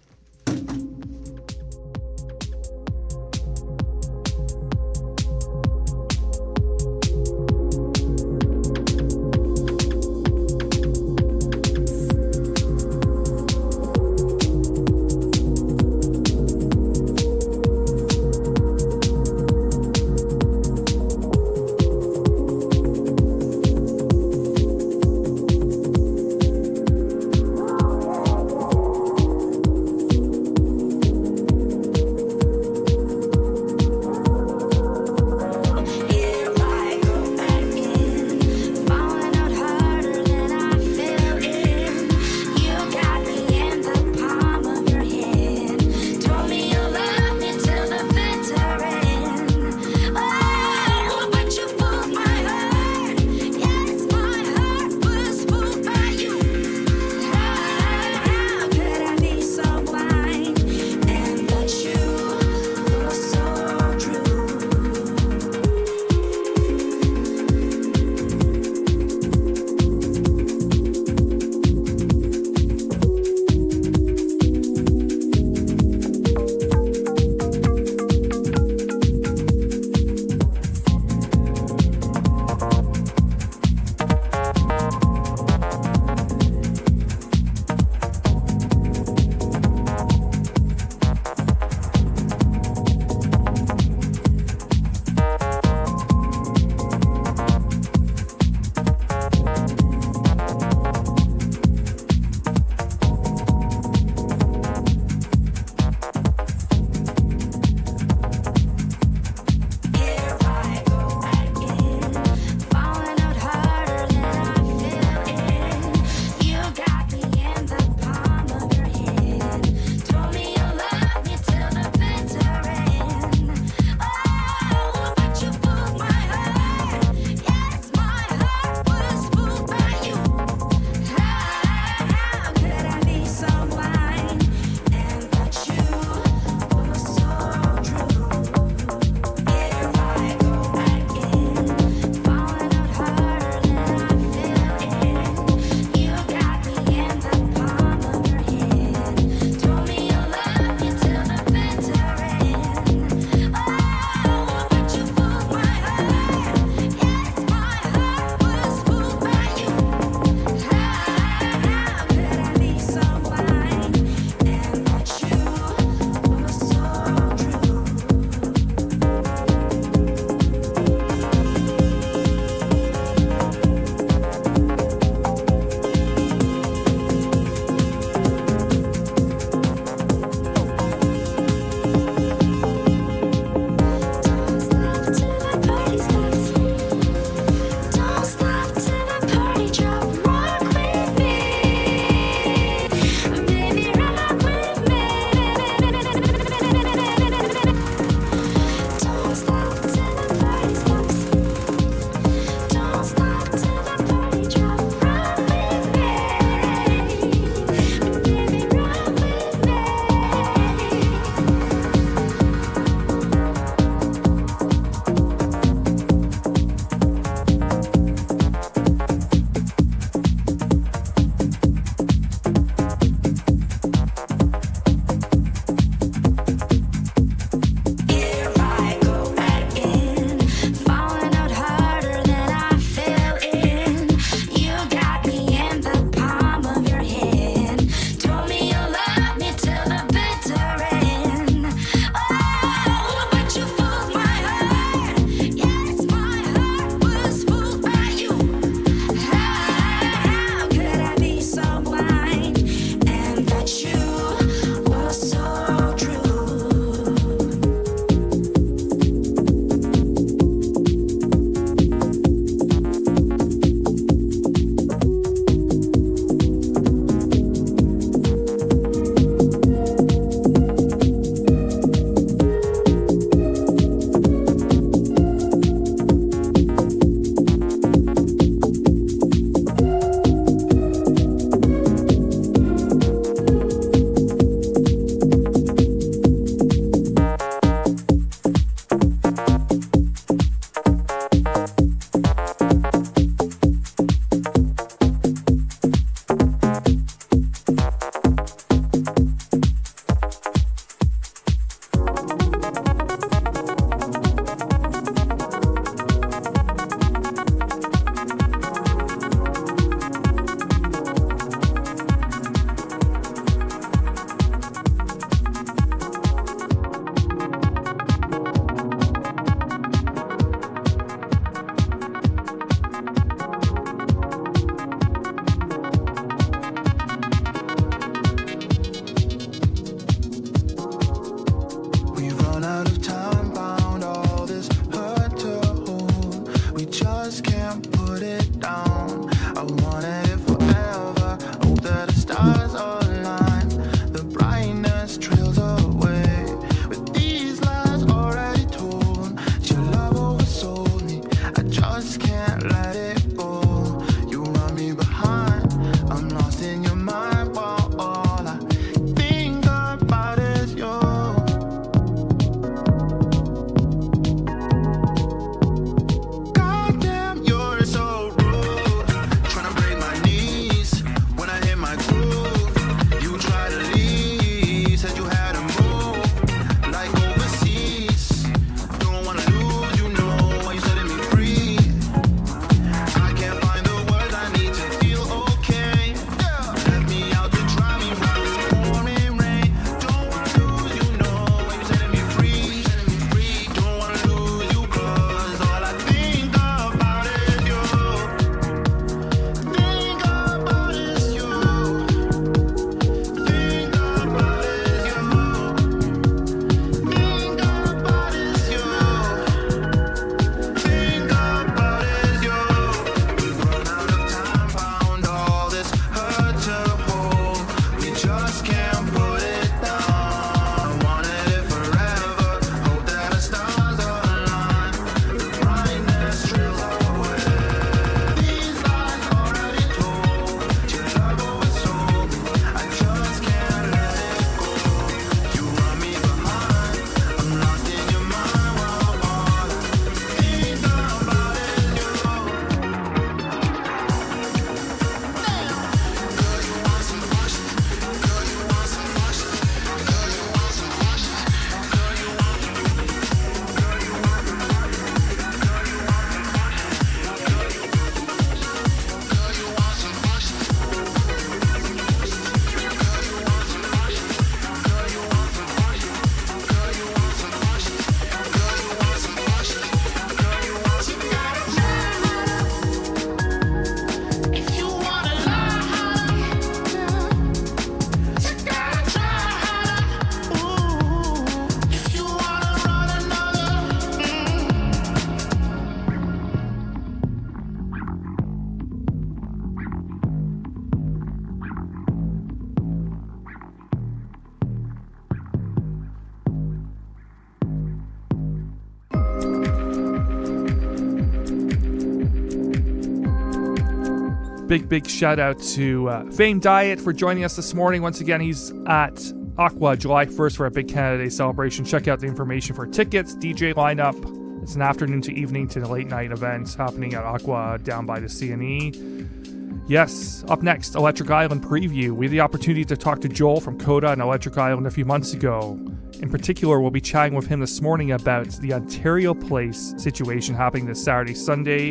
big shout out to Fame Diet for joining us this morning. Once again, he's at Aqua July 1st for a big Canada Day celebration. Check out the information for tickets, DJ lineup. It's an afternoon to evening to late night event happening at Aqua down by the CNE. Yes, up next, Electric Island preview. We had the opportunity to talk to Joel from Coda and Electric Island a few months ago. In particular, we'll be chatting with him this morning about the Ontario Place situation happening this Saturday, Sunday.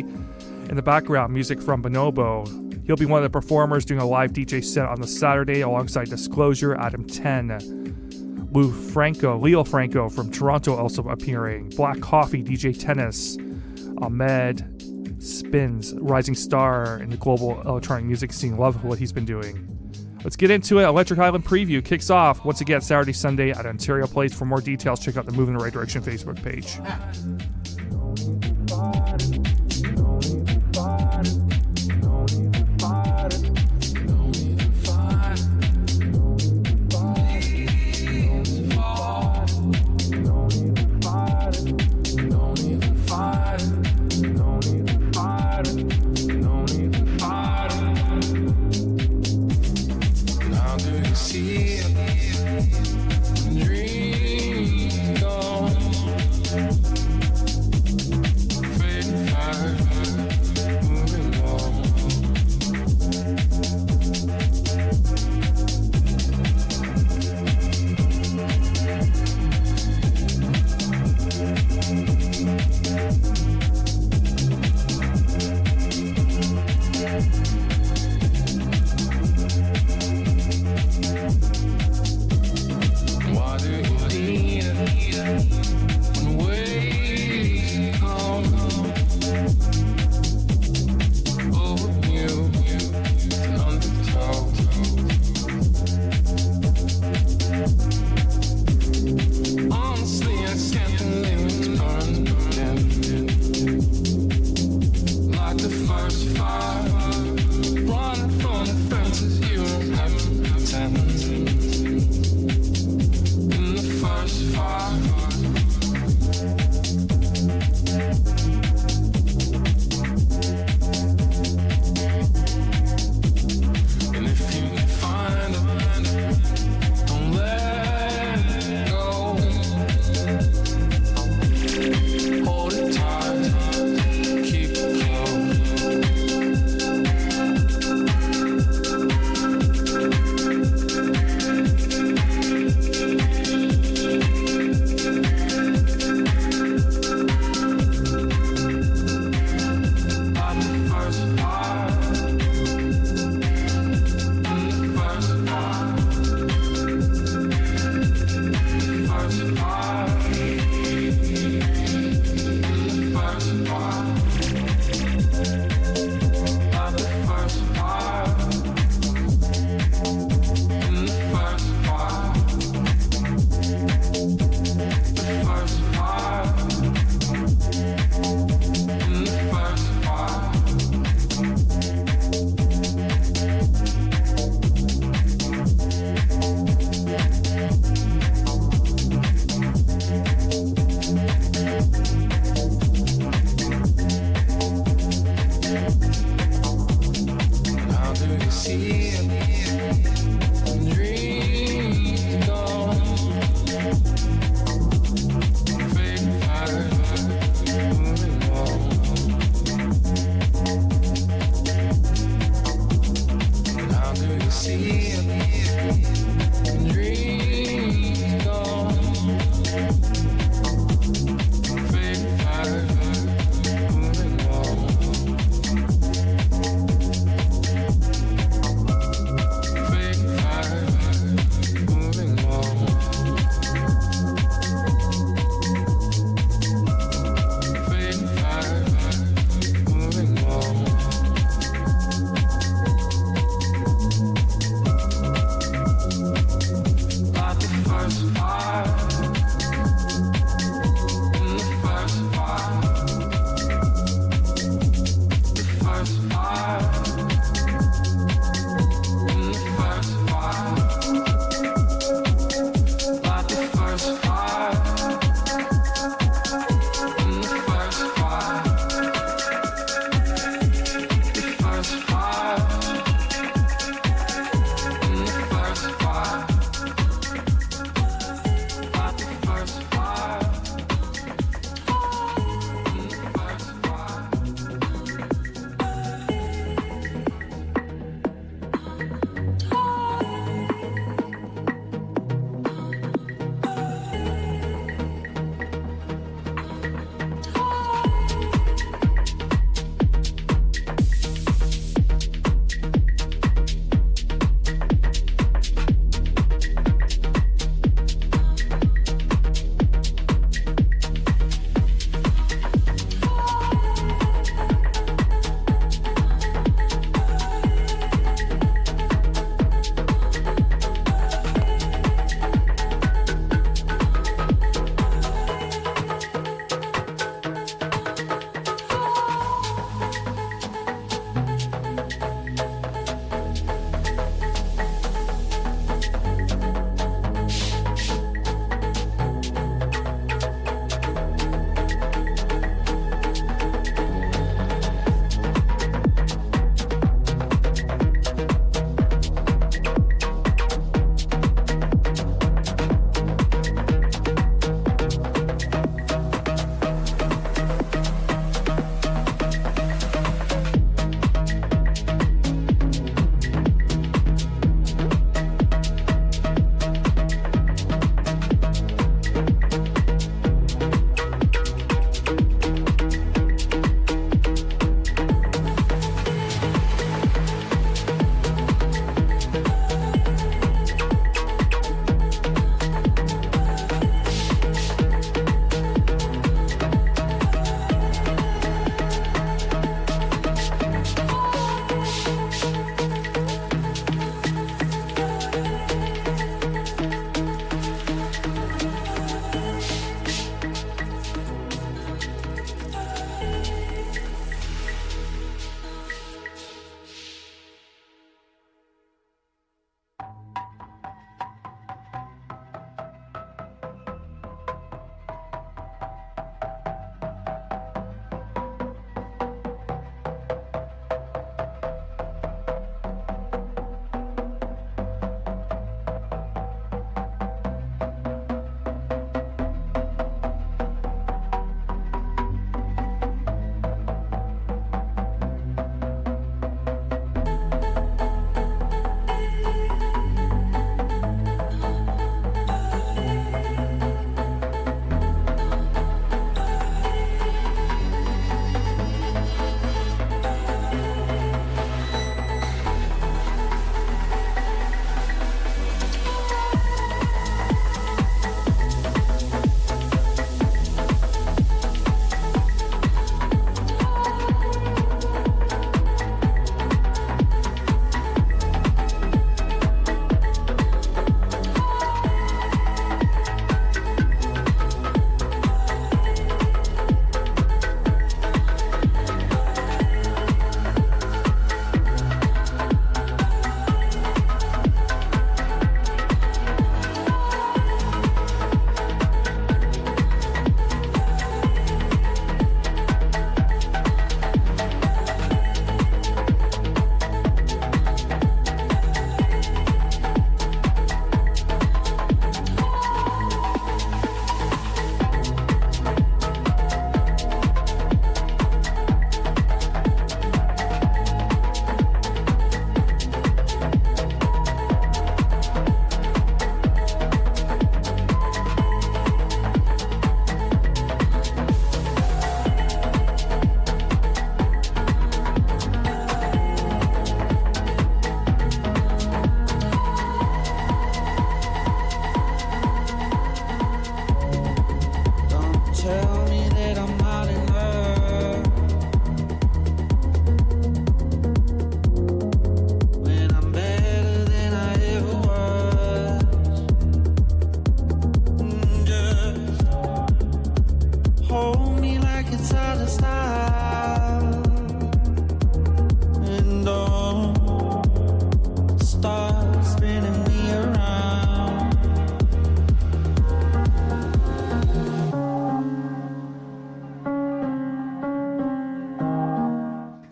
In the background, music from Bonobo. He'll be one of the performers doing a live DJ set on the Saturday alongside Disclosure, Adam 10. Leo Franco from Toronto also appearing. Black Coffee, DJ Tennis. Ahmed Spins, rising star in the global electronic music scene. Love what he's been doing. Let's get into it. Electric Island preview kicks off once again Saturday, Sunday at Ontario Place. For more details, check out the Move in the Right Direction Facebook page. Why do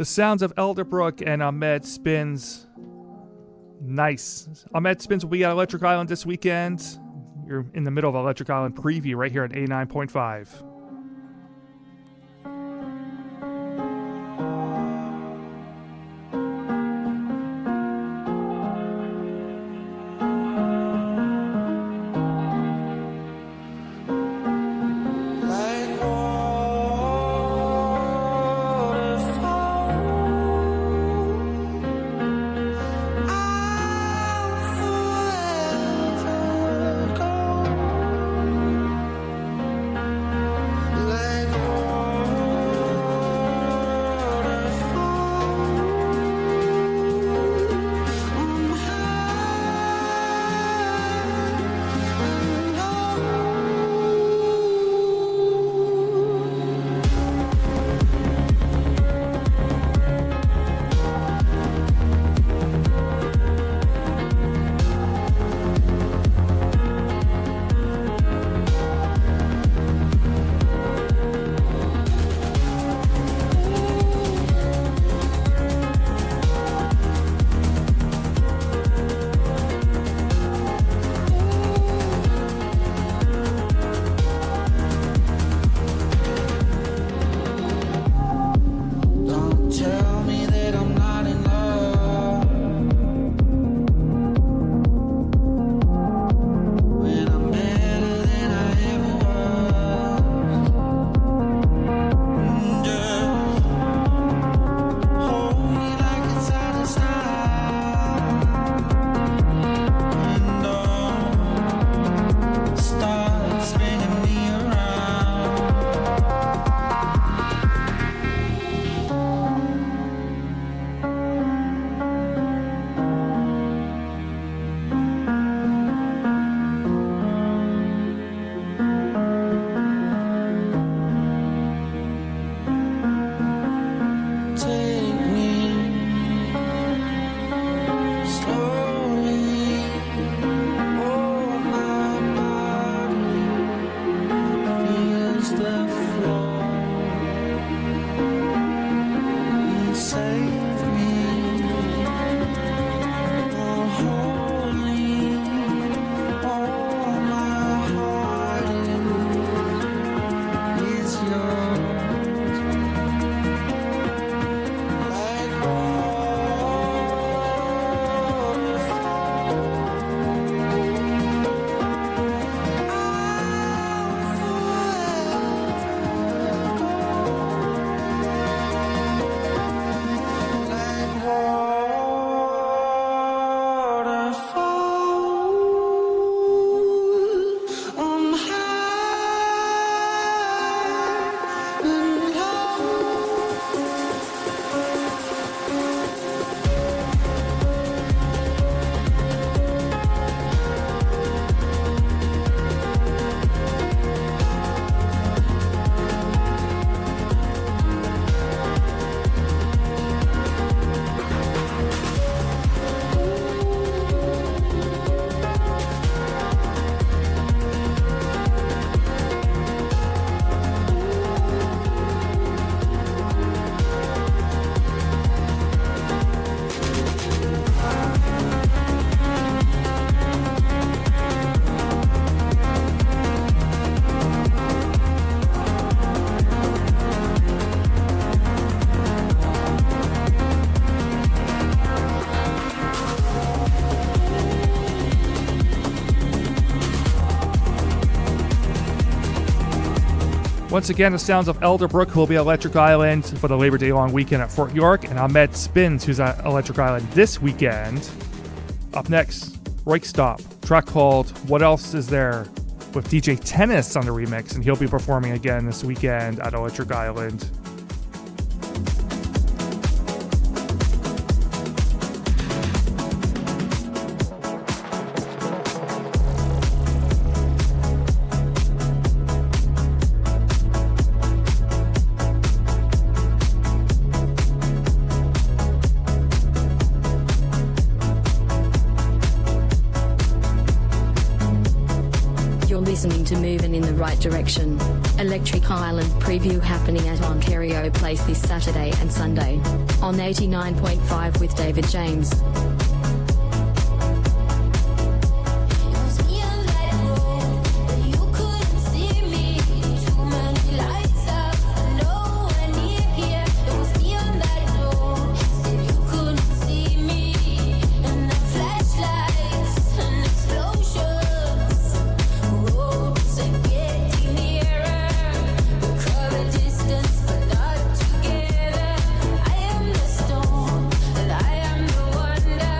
The sounds of Elderbrook and Ahmed Spins. Nice. Ahmed Spins will be at Electric Island this weekend. You're in the middle of Electric Island preview right here at 89.5. Once again, the sounds of Elderbrook, who will be at Electric Island for the Labor Day long weekend at Fort York, and Ahmed Spins, who's at Electric Island this weekend. Up next, Reichstop, track called What Else Is There, with DJ Tennis on the remix, and he'll be performing again this weekend at Electric Island. You're listening to Movin' in the Right Direction. Electric Island preview happening at Ontario Place this Saturday and Sunday. On 89.5 with David James. I am the stone, and I am the wonder.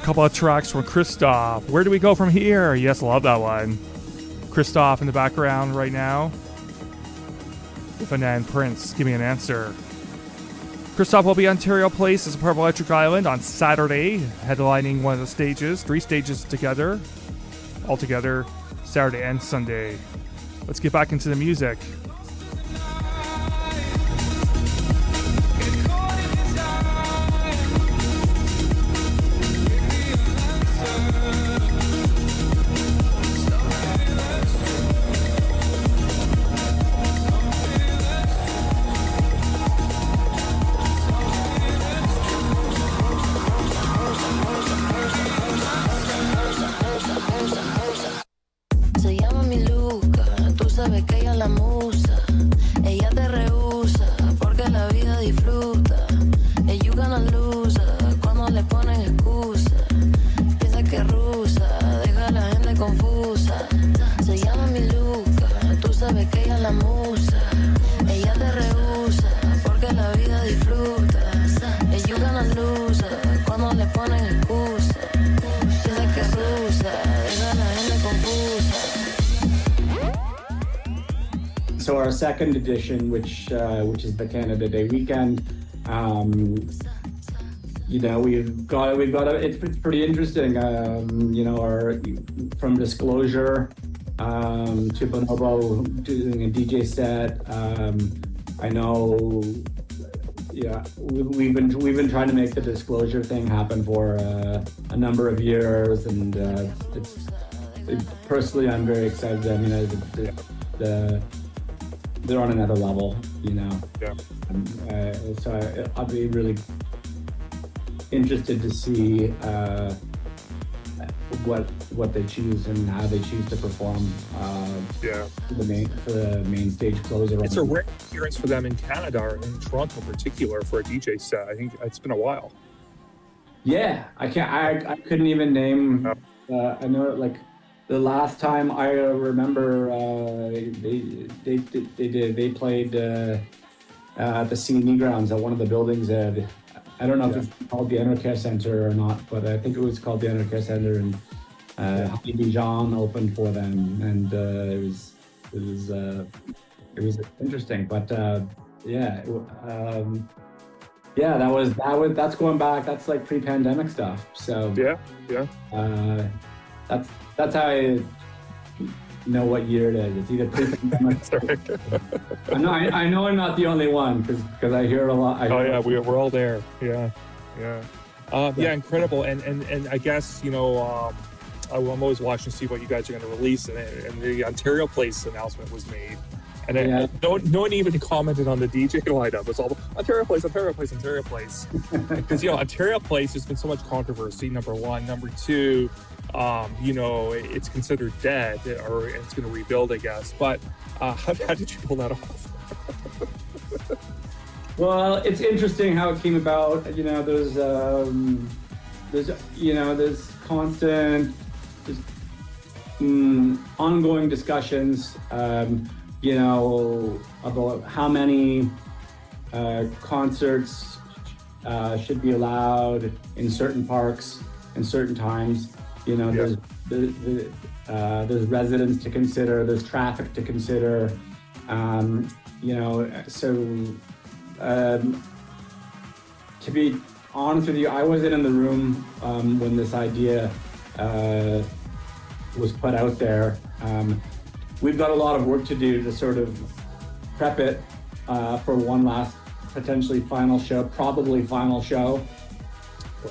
Couple of tracks from Christoph. Where do we go from here? Yes, love that one. Christoph in the background right now. And Prince, give me an answer. Christoph will be Ontario Place as a part of Electric Island on Saturday, headlining one of the stages. 3 stages together, all together, Saturday and Sunday. Let's get back into the music. Se llama mi Luca, tú sabes que ella es la musa. Ella te rehúsa porque la vida disfruta. And you gonna lose cuando le ponen excusa. Piensa que es rusa, deja a la gente confusa. Se llama mi Luca, tú sabes que ella es la musa. Ella te rehúsa porque la vida disfruta. And you gonna lose cuando le ponen excusa. Piensa que es rusa, deja a la gente confusa. So our second edition, which is the Canada Day weekend, we've got it's pretty interesting. Our from Disclosure to Bonobo doing a DJ set. I know, we've been trying to make the Disclosure thing happen for a number of years, and personally, I'm very excited. I mean, they're on another level, Yeah. So I'll be really interested to see what they choose and how they choose to perform. For the main stage closer. It's a rare appearance for them in Canada, or in Toronto in particular, for a DJ set. I think it's been a while. Yeah, I couldn't even name. I know, like, the last time I remember, they played at the CNE grounds at one of the buildings. I don't know if it's called the Enercare Center or not, but I think it was called the Enercare Center, and Happy Dijon opened for them, and it was interesting. But that's going back. That's like pre-pandemic stuff. So that's how I know what year it is. It's either pre-pandemic. I know I'm not the only one, because I hear it a lot. We're all there. Yeah, incredible. And I guess I'm always watching to see what you guys are going to release, and the Ontario Place announcement was made. And no one even commented on the DJ lineup. It's all Ontario Place. Because Ontario Place, there's been so much controversy. Number one, number two, it's considered dead, or it's going to rebuild, I guess. But how did you pull that off? Well, it's interesting how it came about. There's constant, ongoing discussions. About how many concerts should be allowed in certain parks in certain times. There's residents to consider, there's traffic to consider. to be honest with you, I wasn't in the room when this idea was put out there. We've got a lot of work to do to sort of prep it for one last potentially final show, probably final show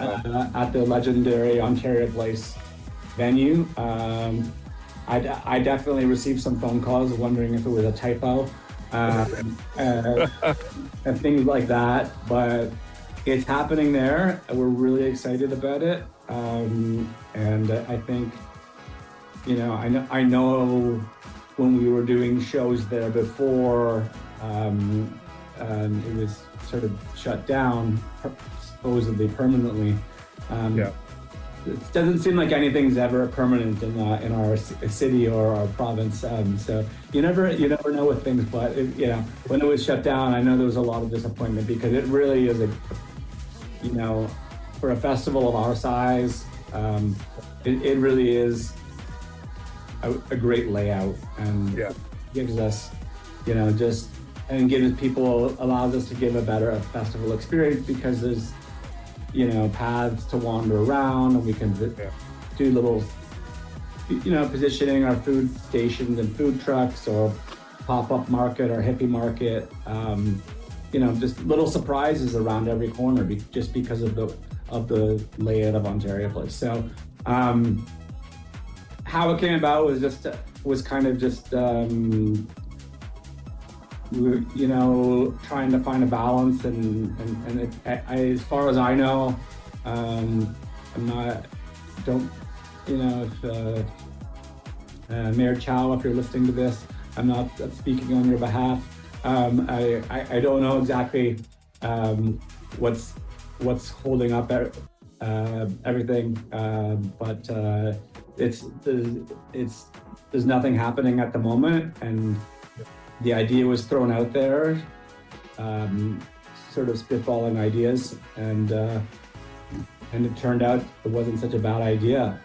at the legendary Ontario Place venue. I definitely received some phone calls wondering if it was a typo and things like that, but it's happening there. We're really excited about it. And I think, you know, I know when we were doing shows there before, it was sort of shut down, supposedly permanently. It doesn't seem like anything's ever permanent in our city or our province. So you never know with things. But you know, when it was shut down, I know there was a lot of disappointment because it really is for a festival of our size, it really is a great layout and gives us, allows us to give a better festival experience because there's, paths to wander around and we can do little, positioning our food stations and food trucks or pop-up market or hippie market, just little surprises around every corner just because of the layout of Ontario Place. So how it came about was kind of just trying to find a balance and as far as I know, Mayor Chow, if you're listening to this, I'm not speaking on your behalf. I don't know exactly what's holding up everything, but there's nothing happening at the moment, and the idea was thrown out there, sort of spitballing ideas, and it turned out it wasn't such a bad idea.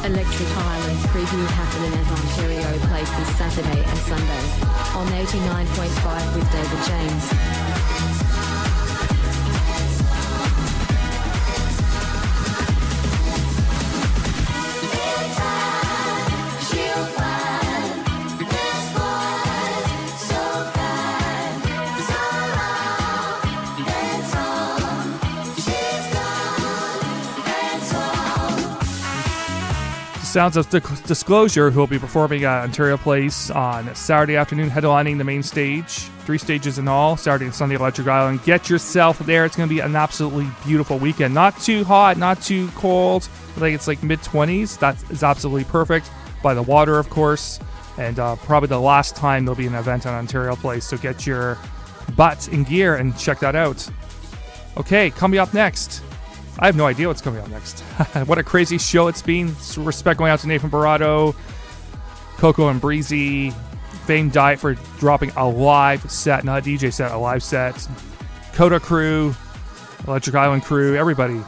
Electric Island preview happening at Ontario Place this Saturday and Sunday on 89.5 with David James. Sounds of Disclosure, who will be performing at Ontario Place on Saturday afternoon, headlining the main stage. 3 stages in all, Saturday and Sunday, Electric Island. Get yourself there. It's going to be an absolutely beautiful weekend. Not too hot, not too cold. I think it's like mid-20s. That is absolutely perfect. By the water, of course. And probably the last time there'll be an event on Ontario Place. So get your butts in gear and check that out. Okay, coming up next. I have no idea what's coming up next. What a crazy show it's been. Respect going out to NATHAN Barato, COCO and BREEZY, Famed Diet for dropping a live set, not a DJ set, a live set. Coda crew, Electric Island crew, everybody.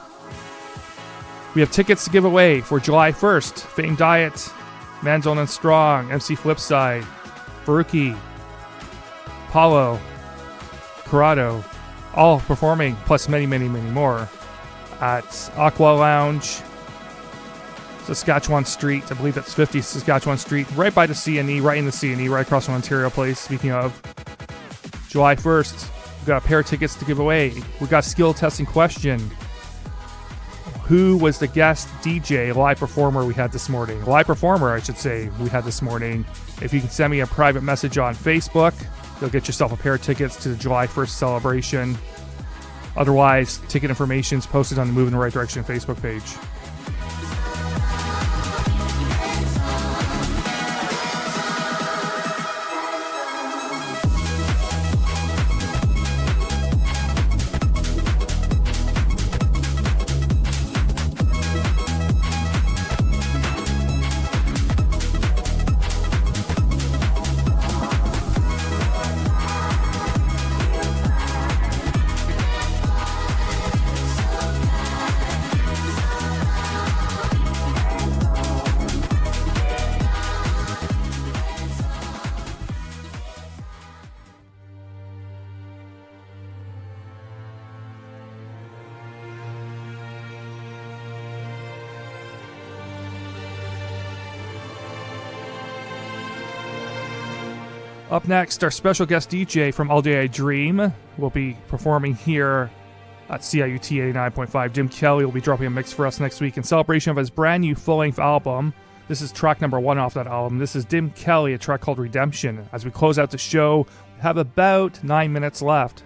We have tickets to give away for July 1st. Famed Diet, Manzone and Strong, MC Flipside, Baruki, Paulo, Corrado, all performing, plus many, many, many more. At Aqua Lounge, Saskatchewan Street. I believe that's 50 Saskatchewan Street, right by the CNE, right in the CNE, right across from Ontario Place. Speaking of, July 1st, we've got a pair of tickets to give away. We've got a skill testing question. Who was the guest DJ, live performer we had this morning? Live performer, I should say, we had this morning. If you can send me a private message on Facebook, you'll get yourself a pair of tickets to the July 1st celebration. Otherwise, ticket information is posted on the Moving in the Right Direction Facebook page. Up next, our special guest DJ from All Day I Dream will be performing here at CIUT 89.5. Dim Kelly will be dropping a mix for us next week in celebration of his brand new full-length album. This is track number 1 off that album. This is Dim Kelly, a track called Redemption. As we close out the show, we have about 9 minutes left.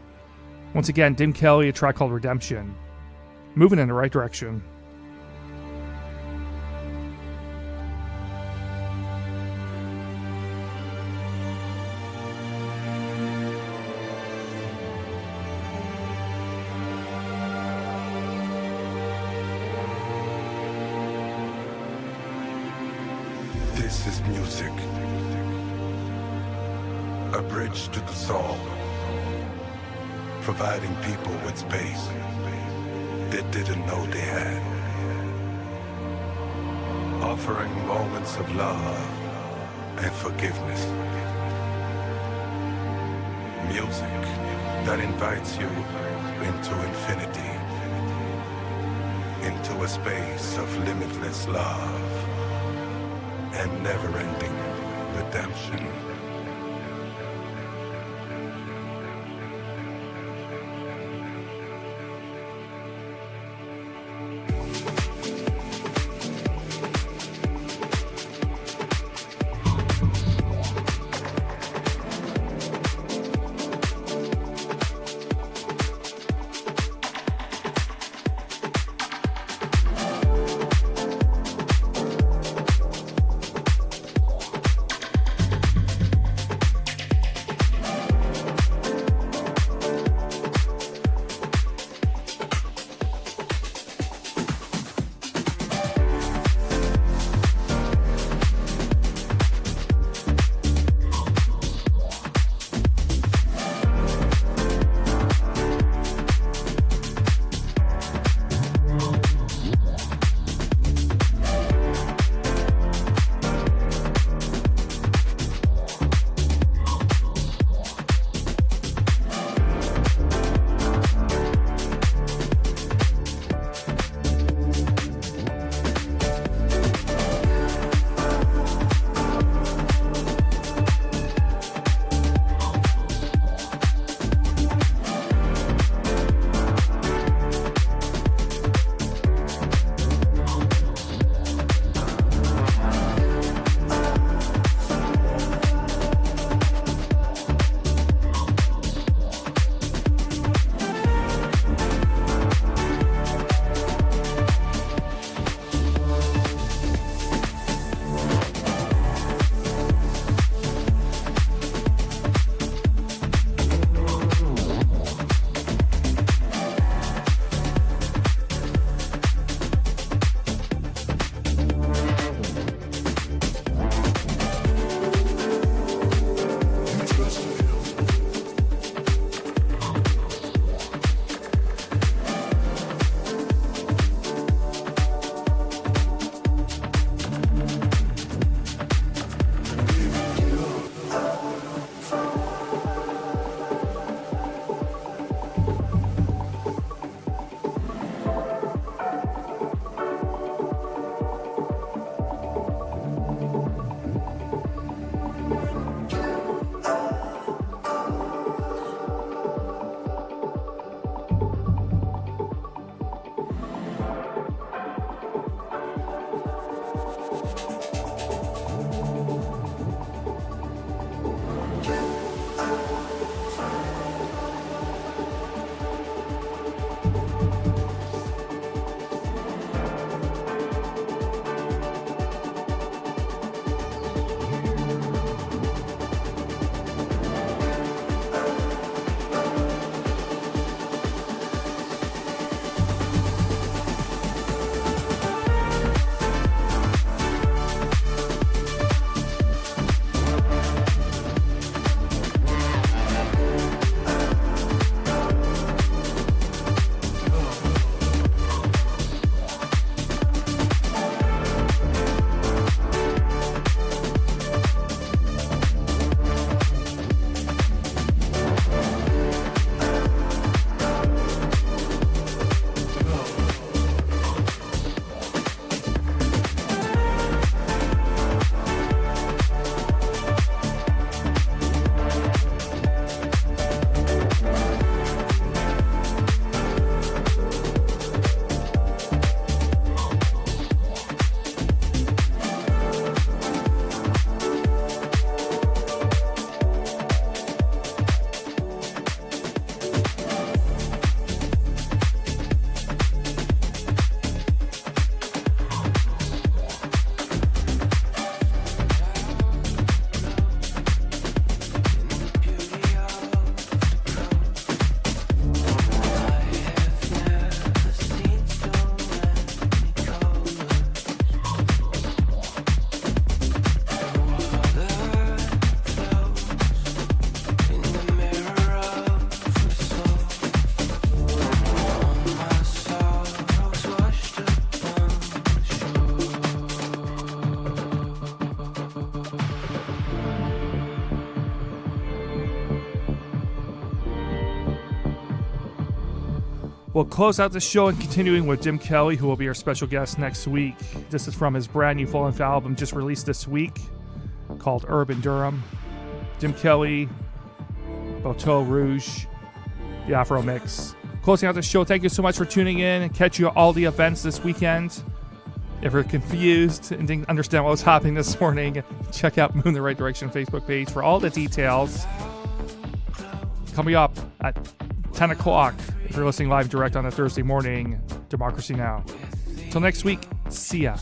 Once again, Dim Kelly, a track called Redemption. Moving in the right direction. This is music, a bridge to the soul, providing people with space they didn't know they had, offering moments of love and forgiveness. Music that invites you into infinity, into a space of limitless love and never-ending redemption. We'll close out the show and continuing with Jim Kelly, who will be our special guest next week. This is from his brand new full-length album just released this week called Urban Durham. Jim Kelly, Bateau Rouge, the Afro Mix. Closing out the show, thank you so much for tuning in and catch you at all the events this weekend. If you're confused and didn't understand what was happening this morning, check out Moon the Right Direction Facebook page for all the details. Coming up at 10 o'clock, if you're listening live direct on a Thursday morning, Democracy Now! Till next week, see ya.